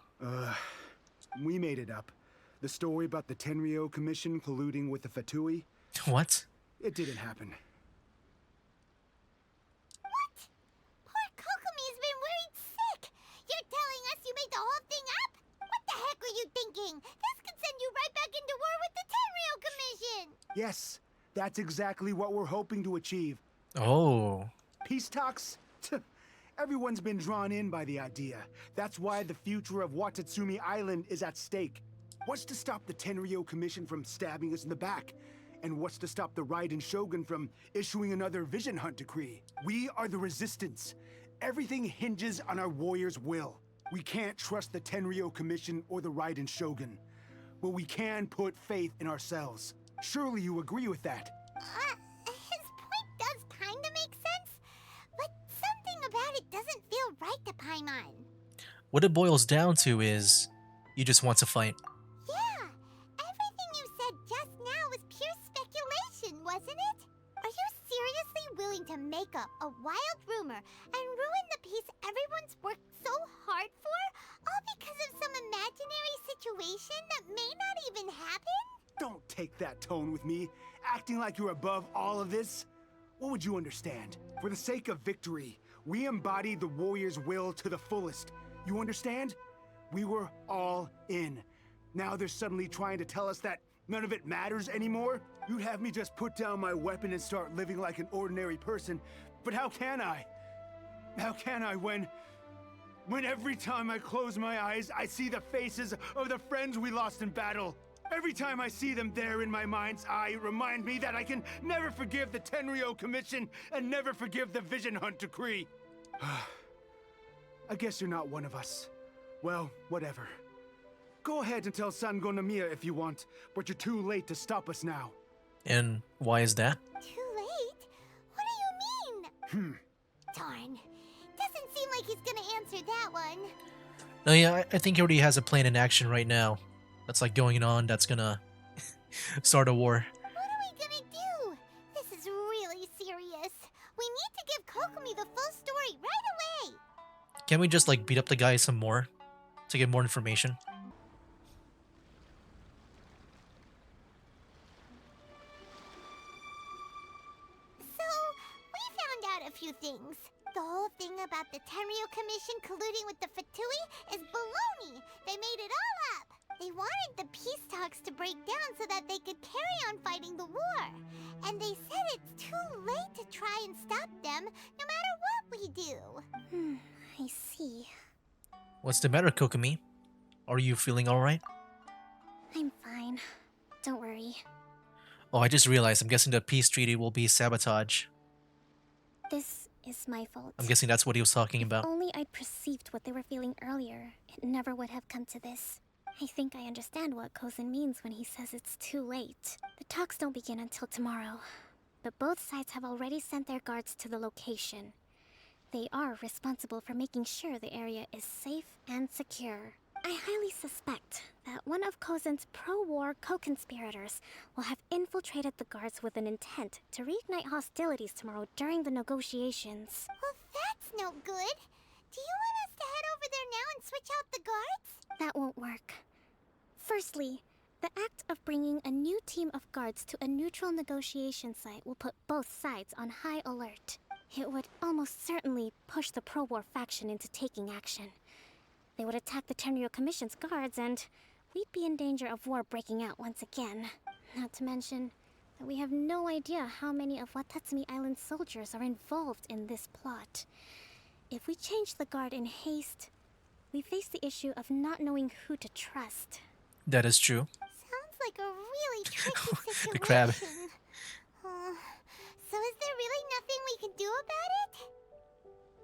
We made it up. The story about the Tenryo Commission colluding with the Fatui? What? It didn't happen. What? Poor Kokomi's been worried sick! You're telling us you made the whole thing up? What the heck were you thinking? This could send you right back into war with the Tenryo Commission! Yes, that's exactly what we're hoping to achieve. Oh. Peace talks? Everyone's been drawn in by the idea. That's why the future of Watatsumi Island is at stake. What's to stop the Tenryo Commission from stabbing us in the back? And what's to stop the Raiden Shogun from issuing another Vision Hunt decree? We are the Resistance. Everything hinges on our warrior's will. We can't trust the Tenryo Commission or the Raiden Shogun. But we can put faith in ourselves. Surely you agree with that? His point does kinda make sense, but something about it doesn't feel right to Paimon. What it boils down to is, you just want to fight. Yeah, everything you said just now was pure speculation, wasn't it? Are you seriously willing to make up a wild rumor and ruin the peace everyone's worked so hard for, all because of some imaginary situation that may not even happen? Don't take that tone with me, acting like you're above all of this. What would you understand? For the sake of victory, we embodied the warrior's will to the fullest. You understand? We were all in. Now they're suddenly trying to tell us that none of it matters anymore? You'd have me just put down my weapon and start living like an ordinary person. But how can I? How can I when every time I close my eyes, I see the faces of the friends we lost in battle? Every time I see them there in my mind's eye, it reminds me that I can never forgive the Tenryo Commission and never forgive the Vision Hunt decree. I guess you're not one of us. Well, whatever. Go ahead and tell Sango Nomiya if you want, but you're too late to stop us now. And why is that? Too late? What do you mean? Darn. Doesn't seem like he's gonna answer that one. No, yeah, I think he already has a plan in action right now. That's like going on, that's gonna start a war. What are we gonna do? This is really serious. We need to give Kokomi the full story right away. Can't we just like beat up the guy some more to get more information? So, we found out a few things. The whole thing about the Tenryo Commission colluding with the Fatui is baloney. They made it all up. They wanted the peace talks to break down so that they could carry on fighting the war. And they said it's too late to try and stop them, no matter what we do. I see. What's the matter, Kokomi? Are you feeling alright? I'm fine. Don't worry. Oh, I just realized, I'm guessing the peace treaty will be sabotage. This is my fault. I'm guessing that's what he was talking about. Only I'd perceived what they were feeling earlier, it never would have come to this. I think I understand what Kozin means when he says it's too late. The talks don't begin until tomorrow, but both sides have already sent their guards to the location. They are responsible for making sure the area is safe and secure. I highly suspect that one of Kozen's pro-war co-conspirators will have infiltrated the guards with an intent to reignite hostilities tomorrow during the negotiations. Well, that's no good. Do you want us to head over there now and switch out the guards? That won't work. Firstly, the act of bringing a new team of guards to a neutral negotiation site will put both sides on high alert. It would almost certainly push the pro-war faction into taking action. They would attack the Tenryo Commission's guards, and we'd be in danger of war breaking out once again. Not to mention that we have no idea how many of Watatsumi Island's soldiers are involved in this plot. If we change the guard in haste, we face the issue of not knowing who to trust. That is true. Sounds like a really tricky situation. The crab. So is there really nothing we can do about it?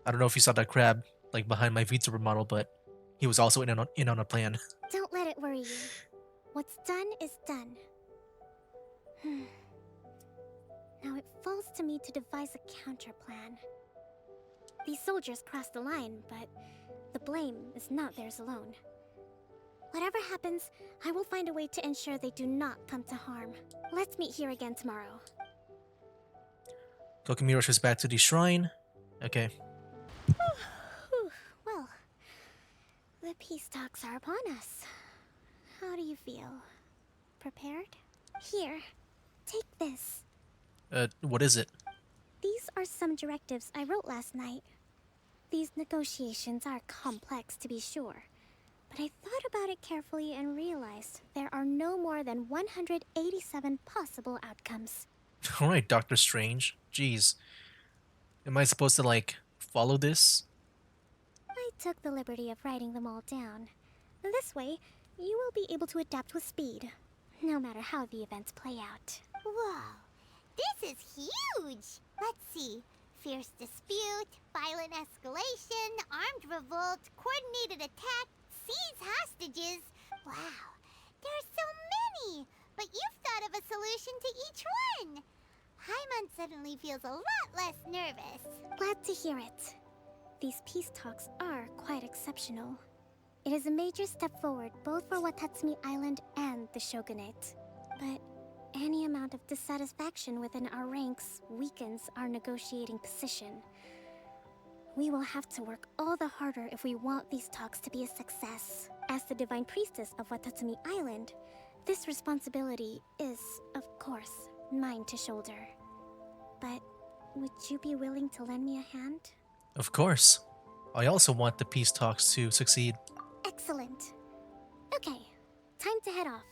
I don't know if you saw that crab like behind my VTuber model, but he was also in on a plan. Don't let it worry you. What's done is done. Now it falls to me to devise a counter plan. These soldiers crossed the line, but the blame is not theirs alone. Whatever happens, I will find a way to ensure they do not come to harm. Let's meet here again tomorrow. Kokomi rushes back to the shrine. Okay. Well, the peace talks are upon us. How do you feel? Prepared? Here, take this. What is it? These are some directives I wrote last night. These negotiations are complex, to be sure. But I thought about it carefully and realized there are no more than 187 possible outcomes. Alright, Doctor Strange. Jeez. Am I supposed to, like, follow this? I took the liberty of writing them all down. This way, you will be able to adapt with speed, no matter how the events play out. Whoa, this is huge! Let's see. Fierce dispute, violent escalation, armed revolt, coordinated attack, seize hostages. Wow, there are so many! But you've thought of a solution to each one! Paimon suddenly feels a lot less nervous. Glad to hear it. These peace talks are quite exceptional. It is a major step forward both for Watatsumi Island and the Shogunate. But any amount of dissatisfaction within our ranks weakens our negotiating position. We will have to work all the harder if we want these talks to be a success. As the Divine Priestess of Watatsumi Island, this responsibility is, of course, mine to shoulder. But would you be willing to lend me a hand? Of course. I also want the peace talks to succeed. Excellent. Okay, time to head off.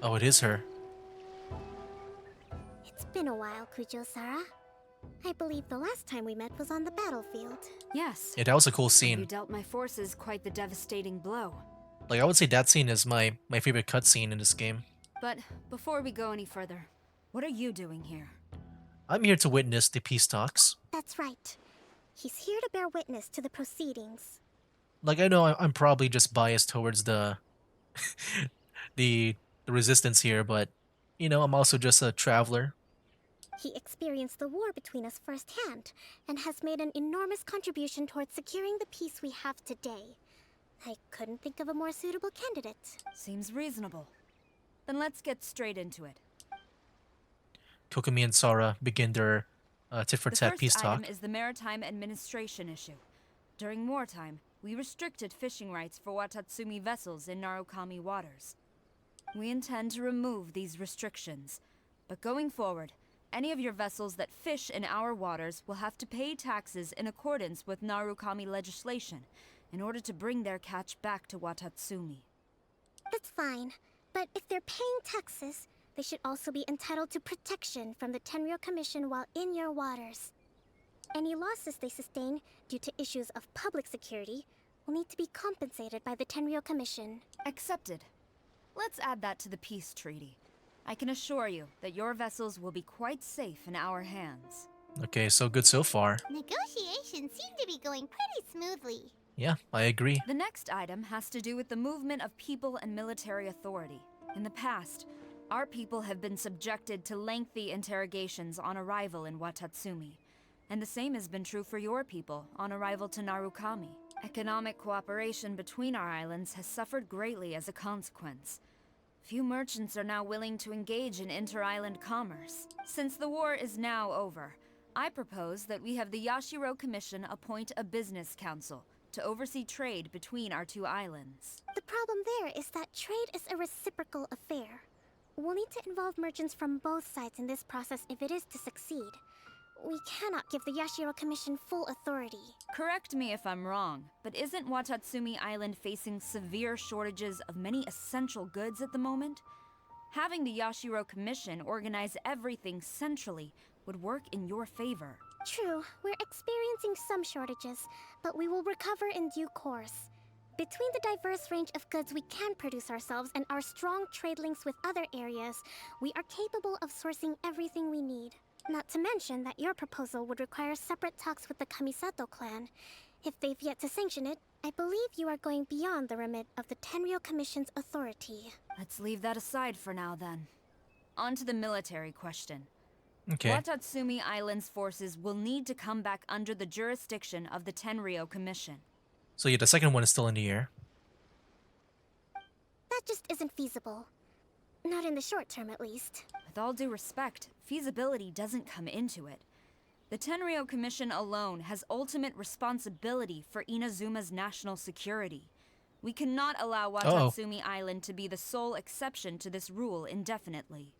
Oh, it is her. It's been a while, Kujo-Sara. I believe the last time we met was on the battlefield. Yes. Yeah, that was a cool You scene. dealt my forces quite the devastating blow. Like, I would say that scene is my favorite cutscene in this game. But before we go any further, what are you doing here? I'm here to witness the peace talks. That's right. He's here to bear witness to the proceedings. Like, I know I'm probably just biased towards the the resistance here, but you know, I'm also just a traveler. He experienced the war between us firsthand, and has made an enormous contribution towards securing the peace we have today. I couldn't think of a more suitable candidate. Seems reasonable. Then let's get straight into it. Kokomi and Sara begin their tit-for-tat peace The first talk. item is the maritime administration issue. During wartime, we restricted fishing rights for Watatsumi vessels in Narukami waters. We intend to remove these restrictions, but going forward, any of your vessels that fish in our waters will have to pay taxes in accordance with Narukami legislation in order to bring their catch back to Watatsumi. That's fine, but if they're paying taxes, they should also be entitled to protection from the Tenryo Commission while in your waters. Any losses they sustain due to issues of public security will need to be compensated by the Tenryo Commission. Accepted. Let's add that to the peace treaty. I can assure you that your vessels will be quite safe in our hands. Okay, so good so far. Negotiations seem to be going pretty smoothly. Yeah, I agree. The next item has to do with the movement of people and military authority. In the past, Our people have been subjected to lengthy interrogations on arrival in Watatsumi. And the same has been true for your people on arrival to Narukami. Economic cooperation between our islands has suffered greatly as a consequence. Few merchants are now willing to engage in inter-island commerce. Since the war is now over, I propose that we have the Yashiro Commission appoint a business council to oversee trade between our two islands. The problem there is that trade is a reciprocal affair. We'll need to involve merchants from both sides in this process if it is to succeed. We cannot give the Yashiro Commission full authority. Correct me if I'm wrong, but isn't Watatsumi Island facing severe shortages of many essential goods at the moment? Having the Yashiro Commission organize everything centrally would work in your favor. True, we're experiencing some shortages, but we will recover in due course. Between the diverse range of goods we can produce ourselves and our strong trade links with other areas, we are capable of sourcing everything we need. Not to mention that your proposal would require separate talks with the Kamisato clan. If they've yet to sanction it, I believe you are going beyond the remit of the Tenryou Commission's authority. Let's leave that aside for now, then. On to the military question. Okay. Watatsumi Island's forces will need to come back under the jurisdiction of the Tenryou Commission. So yeah, the second one is still in the air. That just isn't feasible. Not in the short term, at least. With all due respect, feasibility doesn't come into it. The Tenryou Commission alone has ultimate responsibility for Inazuma's national security. We cannot allow Watatsumi Island to be the sole exception to this rule indefinitely.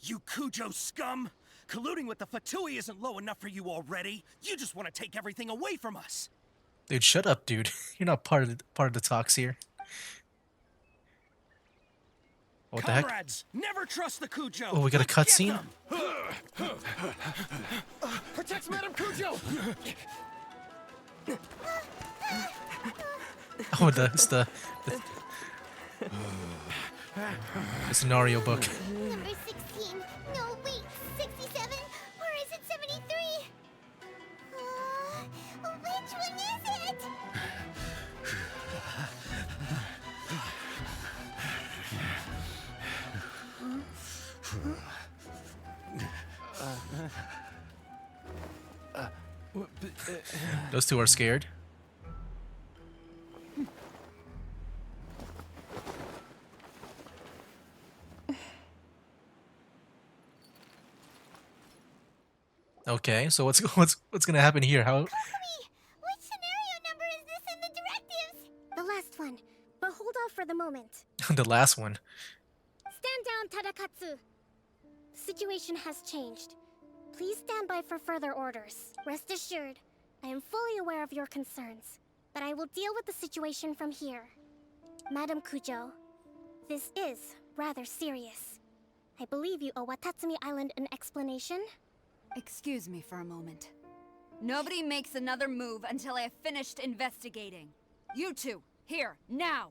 You Kujo scum! Colluding with the Fatui isn't low enough for you already. You just want to take everything away from us. Dude, shut up, dude. You're not part of the talks here. What the heck? Comrades, never trust the Kujo. Oh, we got a cutscene? Protect Madame Kujo! Oh, it's the scenario book. Number 16. No, wait. 67? Or is it 73? Which one is it? Those two are scared. Okay, so what's gonna happen here? How? Which scenario number is this in the directives? The last one. But hold off for the moment. The last one. Stand down, Tadakatsu. The situation has changed. Please stand by for further orders. Rest assured, I am fully aware of your concerns, but I will deal with the situation from here. Madam Kujo, this is rather serious. I believe you owe Watatsumi Island an explanation. Excuse me for a moment. Nobody makes another move until I have finished investigating. You two, here, now!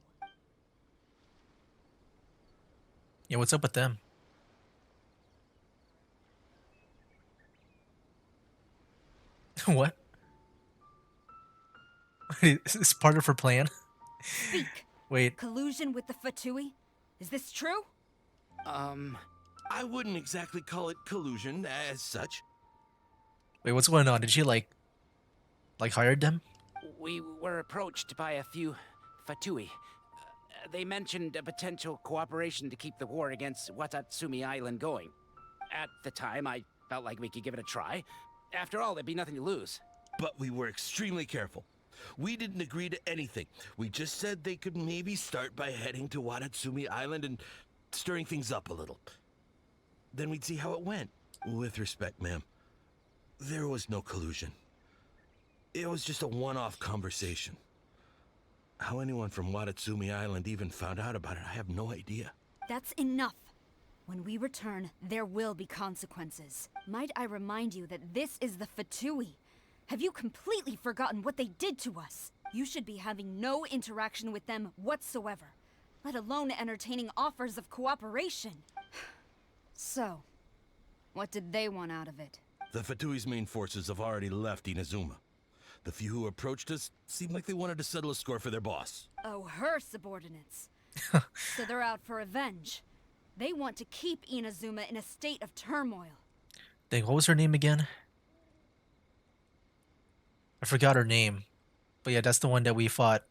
Yeah, what's up with them? What? Is this part of her plan? Speak! Wait. Collusion with the Fatui? Is this true? I wouldn't exactly call it collusion as such. Wait, what's going on? Did she like hired them? We were approached by a few Fatui. They mentioned a potential cooperation to keep the war against Watatsumi Island going. At the time, I felt like we could give it a try. After all, there'd be nothing to lose. But we were extremely careful. We didn't agree to anything. We just said they could maybe start by heading to Watatsumi Island and stirring things up a little. Then we'd see how it went. With respect, ma'am, there was no collusion. It was just a one-off conversation. How anyone from Watatsumi Island even found out about it, I have no idea. That's enough. When we return, there will be consequences. Might I remind you that this is the Fatui? Have you completely forgotten what they did to us? You should be having no interaction with them whatsoever, let alone entertaining offers of cooperation. So, what did they want out of it? The Fatui's main forces have already left Inazuma. The few who approached us seemed like they wanted to settle a score for their boss. Oh, her subordinates. So they're out for revenge. They want to keep Inazuma in a state of turmoil. Dang, what was her name again? I forgot her name. But yeah, that's the one that we fought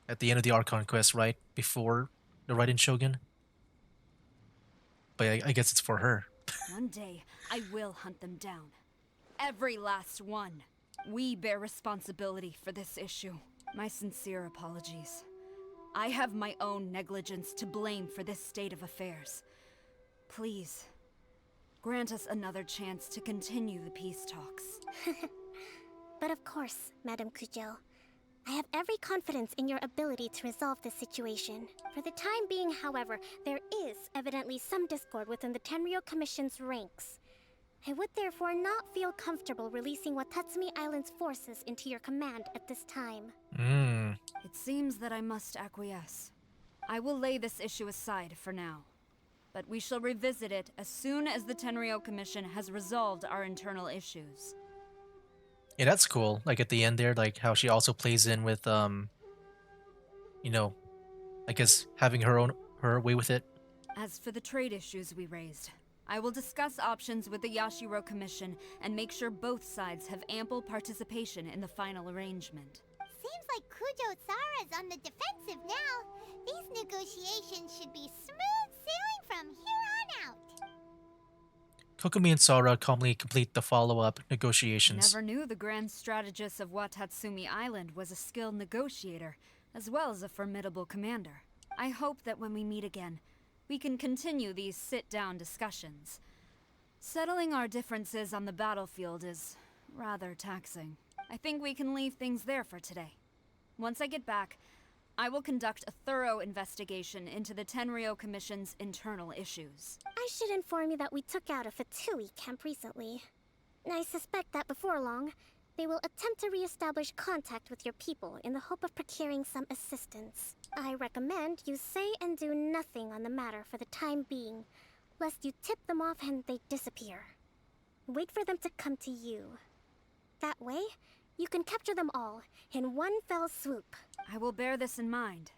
at the end of the Archon quest, right? Before the Raiden Shogun. But I guess it's for her. One day, I will hunt them down. Every last one. We bear responsibility for this issue. My sincere apologies. I have my own negligence to blame for this state of affairs. Please, grant us another chance to continue the peace talks. But of course, Madame Kujo. I have every confidence in your ability to resolve this situation. For the time being, however, there is evidently some discord within the Tenryou Commission's ranks. I would therefore not feel comfortable releasing Watatsumi Island's forces into your command at this time. It seems that I must acquiesce. I will lay this issue aside for now. But we shall revisit it as soon as the Tenryou Commission has resolved our internal issues. Yeah, that's cool. Like at the end there, like how she also plays in with you know, I guess having her way with it. As for the trade issues we raised, I will discuss options with the Yashiro Commission and make sure both sides have ample participation in the final arrangement. Seems like Kujo Sara's on the defensive now. These negotiations should be smooth sailing from here on out. Kokomi and Sora calmly complete the follow-up negotiations. Never knew the grand strategist of Watatsumi Island was a skilled negotiator, as well as a formidable commander. I hope that when we meet again, we can continue these sit-down discussions. Settling our differences on the battlefield is rather taxing. I think we can leave things there for today. Once I get back, I will conduct a thorough investigation into the Tenryou Commission's internal issues. I should inform you that we took out a Fatui camp recently. I suspect that before long, they will attempt to re-establish contact with your people in the hope of procuring some assistance. I recommend you say and do nothing on the matter for the time being, lest you tip them off and they disappear. Wait for them to come to you. That way, you can capture them all in one fell swoop. I will bear this in mind.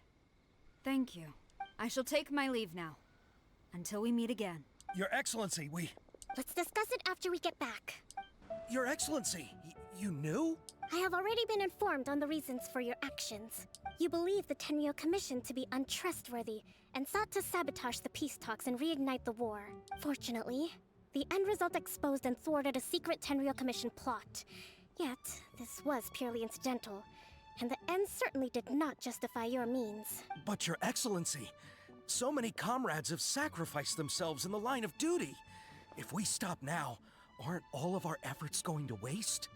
Thank you. I shall take my leave now. Until we meet again. Your Excellency, Let's discuss it after we get back. Your Excellency, you knew? I have already been informed on the reasons for your actions. You believe the Tenryou Commission to be untrustworthy and sought to sabotage the peace talks and reignite the war. Fortunately, the end result exposed and thwarted a secret Tenryou Commission plot. Yet, this was purely incidental, and the end certainly did not justify your means. But Your Excellency, so many comrades have sacrificed themselves in the line of duty. If we stop now, aren't all of our efforts going to waste?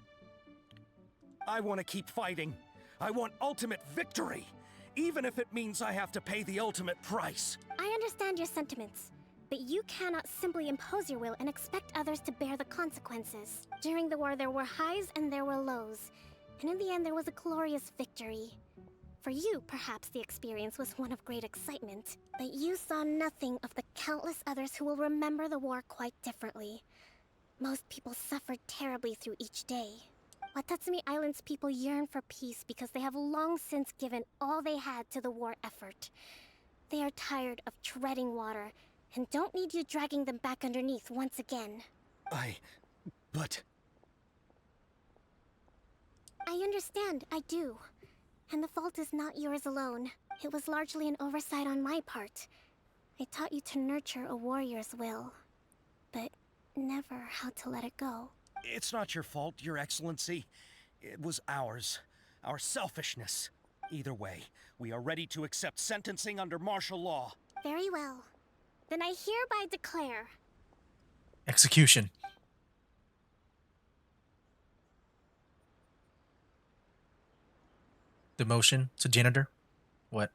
I want to keep fighting. I want ultimate victory, even if it means I have to pay the ultimate price. I understand your sentiments, but you cannot simply impose your will and expect others to bear the consequences. During the war, there were highs and there were lows, and in the end, there was a glorious victory. For you, perhaps the experience was one of great excitement, but you saw nothing of the countless others who will remember the war quite differently. Most people suffered terribly through each day. Watatsumi Island's people yearn for peace because they have long since given all they had to the war effort. They are tired of treading water and don't need you dragging them back underneath once again. But... I understand, I do. And the fault is not yours alone. It was largely an oversight on my part. I taught you to nurture a warrior's will, but never how to let it go. It's not your fault, Your Excellency. It was ours. Our selfishness. Either way, we are ready to accept sentencing under martial law. Very well. Then I hereby declare... Execution. Demotion to janitor? What?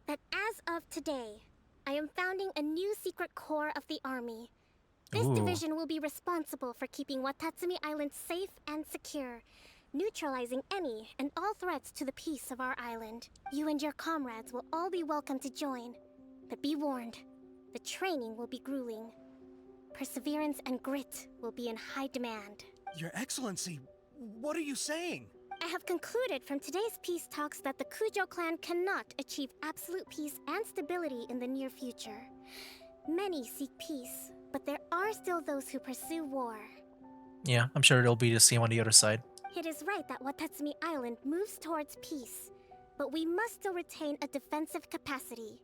that as of today, I am founding a new secret corps of the army. This division will be responsible for keeping Watatsumi Island safe and secure, neutralizing any and all threats to the peace of our island. You and your comrades will all be welcome to join, but be warned, the training will be grueling. Perseverance and grit will be in high demand. Your Excellency, what are you saying? I have concluded from today's peace talks that the Kujo clan cannot achieve absolute peace and stability in the near future. Many seek peace, but there are still those who pursue war. Yeah, I'm sure it'll be the same on the other side. It is right that Watatsumi Island moves towards peace, but we must still retain a defensive capacity.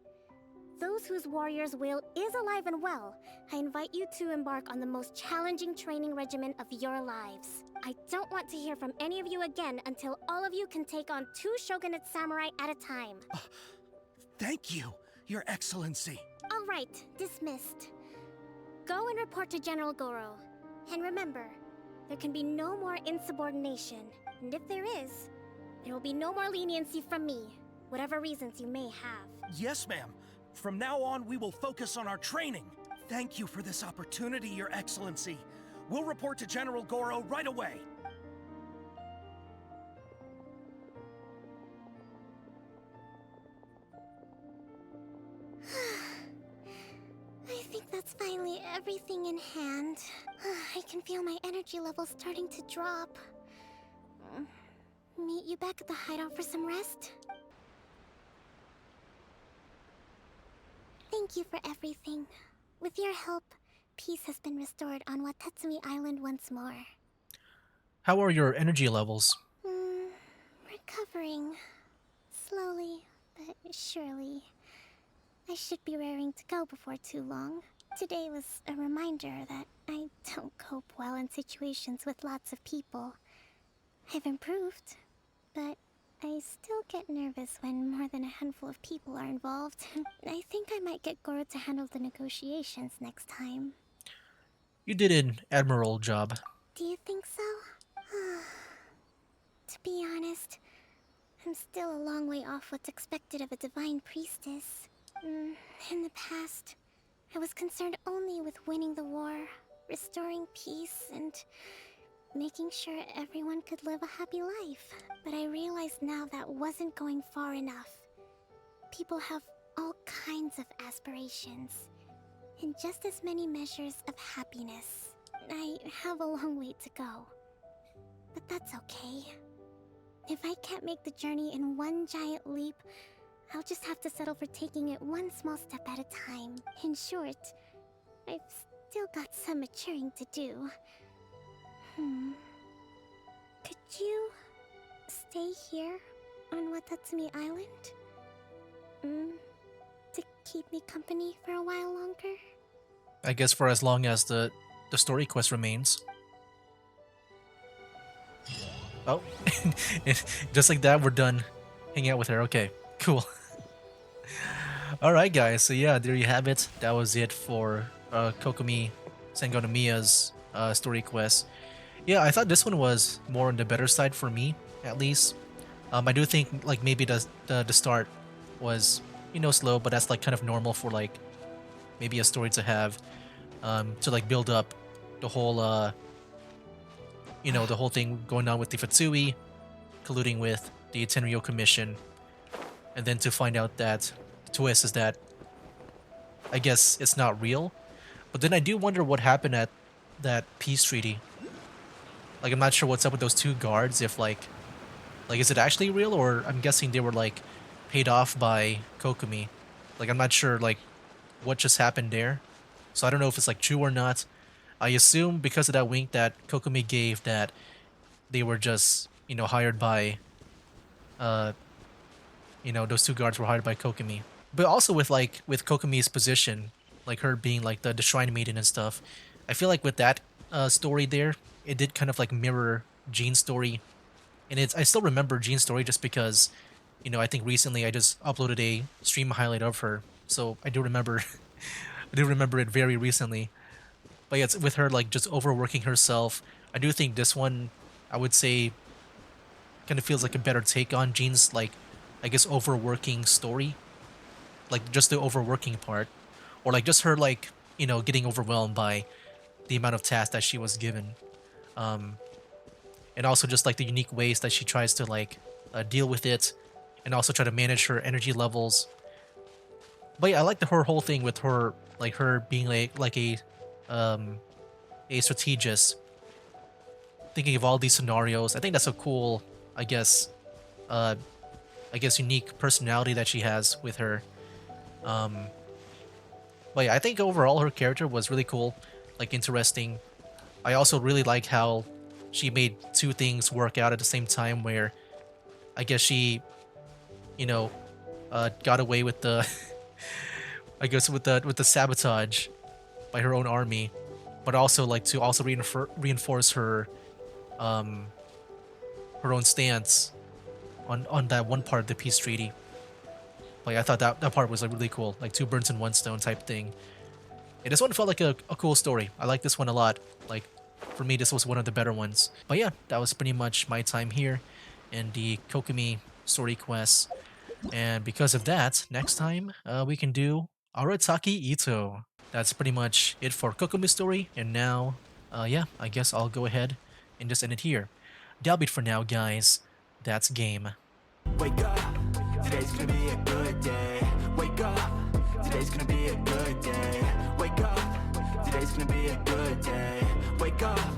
Those whose warrior's will is alive and well, I invite you to embark on the most challenging training regimen of your lives. I don't want to hear from any of you again until all of you can take on 2 shogunate samurai at a time. Thank you, Your Excellency. All right, dismissed. Go and report to General Goro. And remember, there can be no more insubordination. And if there is, there will be no more leniency from me, whatever reasons you may have. Yes, ma'am. From now on, we will focus on our training. Thank you for this opportunity, Your Excellency. We'll report to General Goro right away. I think that's finally everything in hand. I can feel my energy levels starting to drop. Meet you back at the hideout for some rest? Thank you for everything. With your help, peace has been restored on Watatsumi Island once more. How are your energy levels? Recovering. Slowly, but surely. I should be raring to go before too long. Today was a reminder that I don't cope well in situations with lots of people. I've improved, but I still get nervous when more than a handful of people are involved. I think I might get Goro to handle the negotiations next time. You did an admirable job. Do you think so? To be honest, I'm still a long way off what's expected of a divine priestess. In the past, I was concerned only with winning the war, restoring peace, and making sure everyone could live a happy life. But I realize now that wasn't going far enough. People have all kinds of aspirations, and just as many measures of happiness. I have a long way to go. But that's okay. If I can't make the journey in one giant leap, I'll just have to settle for taking it one small step at a time. In short, I've still got some maturing to do. Could you stay here on Watatsumi Island? To keep me company for a while longer? I guess for as long as the story quest remains. Oh, just like that, we're done hanging out with her. Okay, cool. Alright guys, so yeah, there you have it. That was it for Kokomi Sengonomiya's story quest. Yeah, I thought this one was more on the better side for me, at least. I do think like maybe the start was, you know, slow, but that's like kind of normal for like maybe a story to have, to like build up the whole you know, the whole thing going on with the Fatsui colluding with the Tenryo Commission, and then to find out that the twist is that I guess it's not real. But then I do wonder what happened at that peace treaty. Like, I'm not sure what's up with those 2 guards, if like is it actually real, or I'm guessing they were like paid off by Kokomi. Like, I'm not sure like what just happened there. So I don't know if it's like true or not. I assume because of that wink that Kokomi gave that they were just, you know, hired by you know, those 2 guards were hired by Kokomi. But also with like with Kokomi's position, like her being like the shrine maiden and stuff, I feel like with that story there, it did kind of like mirror Jean's story. And I still remember Jean's story just because, you know, I think recently I just uploaded a stream highlight of her. So I do remember I do remember it very recently. But yeah, it's with her like just overworking herself. I do think this one, I would say, kind of feels like a better take on Jean's like, I guess, overworking story. Like just the overworking part, or like just her like, you know, getting overwhelmed by the amount of tasks that she was given, and also just like the unique ways that she tries to like deal with it, and also try to manage her energy levels. But yeah, I like her whole thing with her, like her being like a strategist, thinking of all these scenarios. I think that's a cool I guess, uh, unique personality that she has with her. Um, but yeah, I think overall her character was really cool, like interesting. I also really like how she made two things work out at the same time. Where I guess she, you know, got away with the, I guess with the sabotage by her own army, but also like to also reinforce her, um, her own stance on that one part of the peace treaty. Like I thought that part was like really cool, like two birds in one stone type thing. And this one felt like a cool story. I like this one a lot. Like for me, this was one of the better ones. But yeah, that was pretty much my time here in the Kokomi story quest. And because of that, next time we can do Arataki Ito. That's pretty much it for Kokomi story. And now, yeah, I guess I'll go ahead and just end it here. That'll be it for now, guys. That's game. Wake up, today's gonna be a good day. Wake up, today's gonna be a good day. Wake up, today's gonna be a good day. Wake up.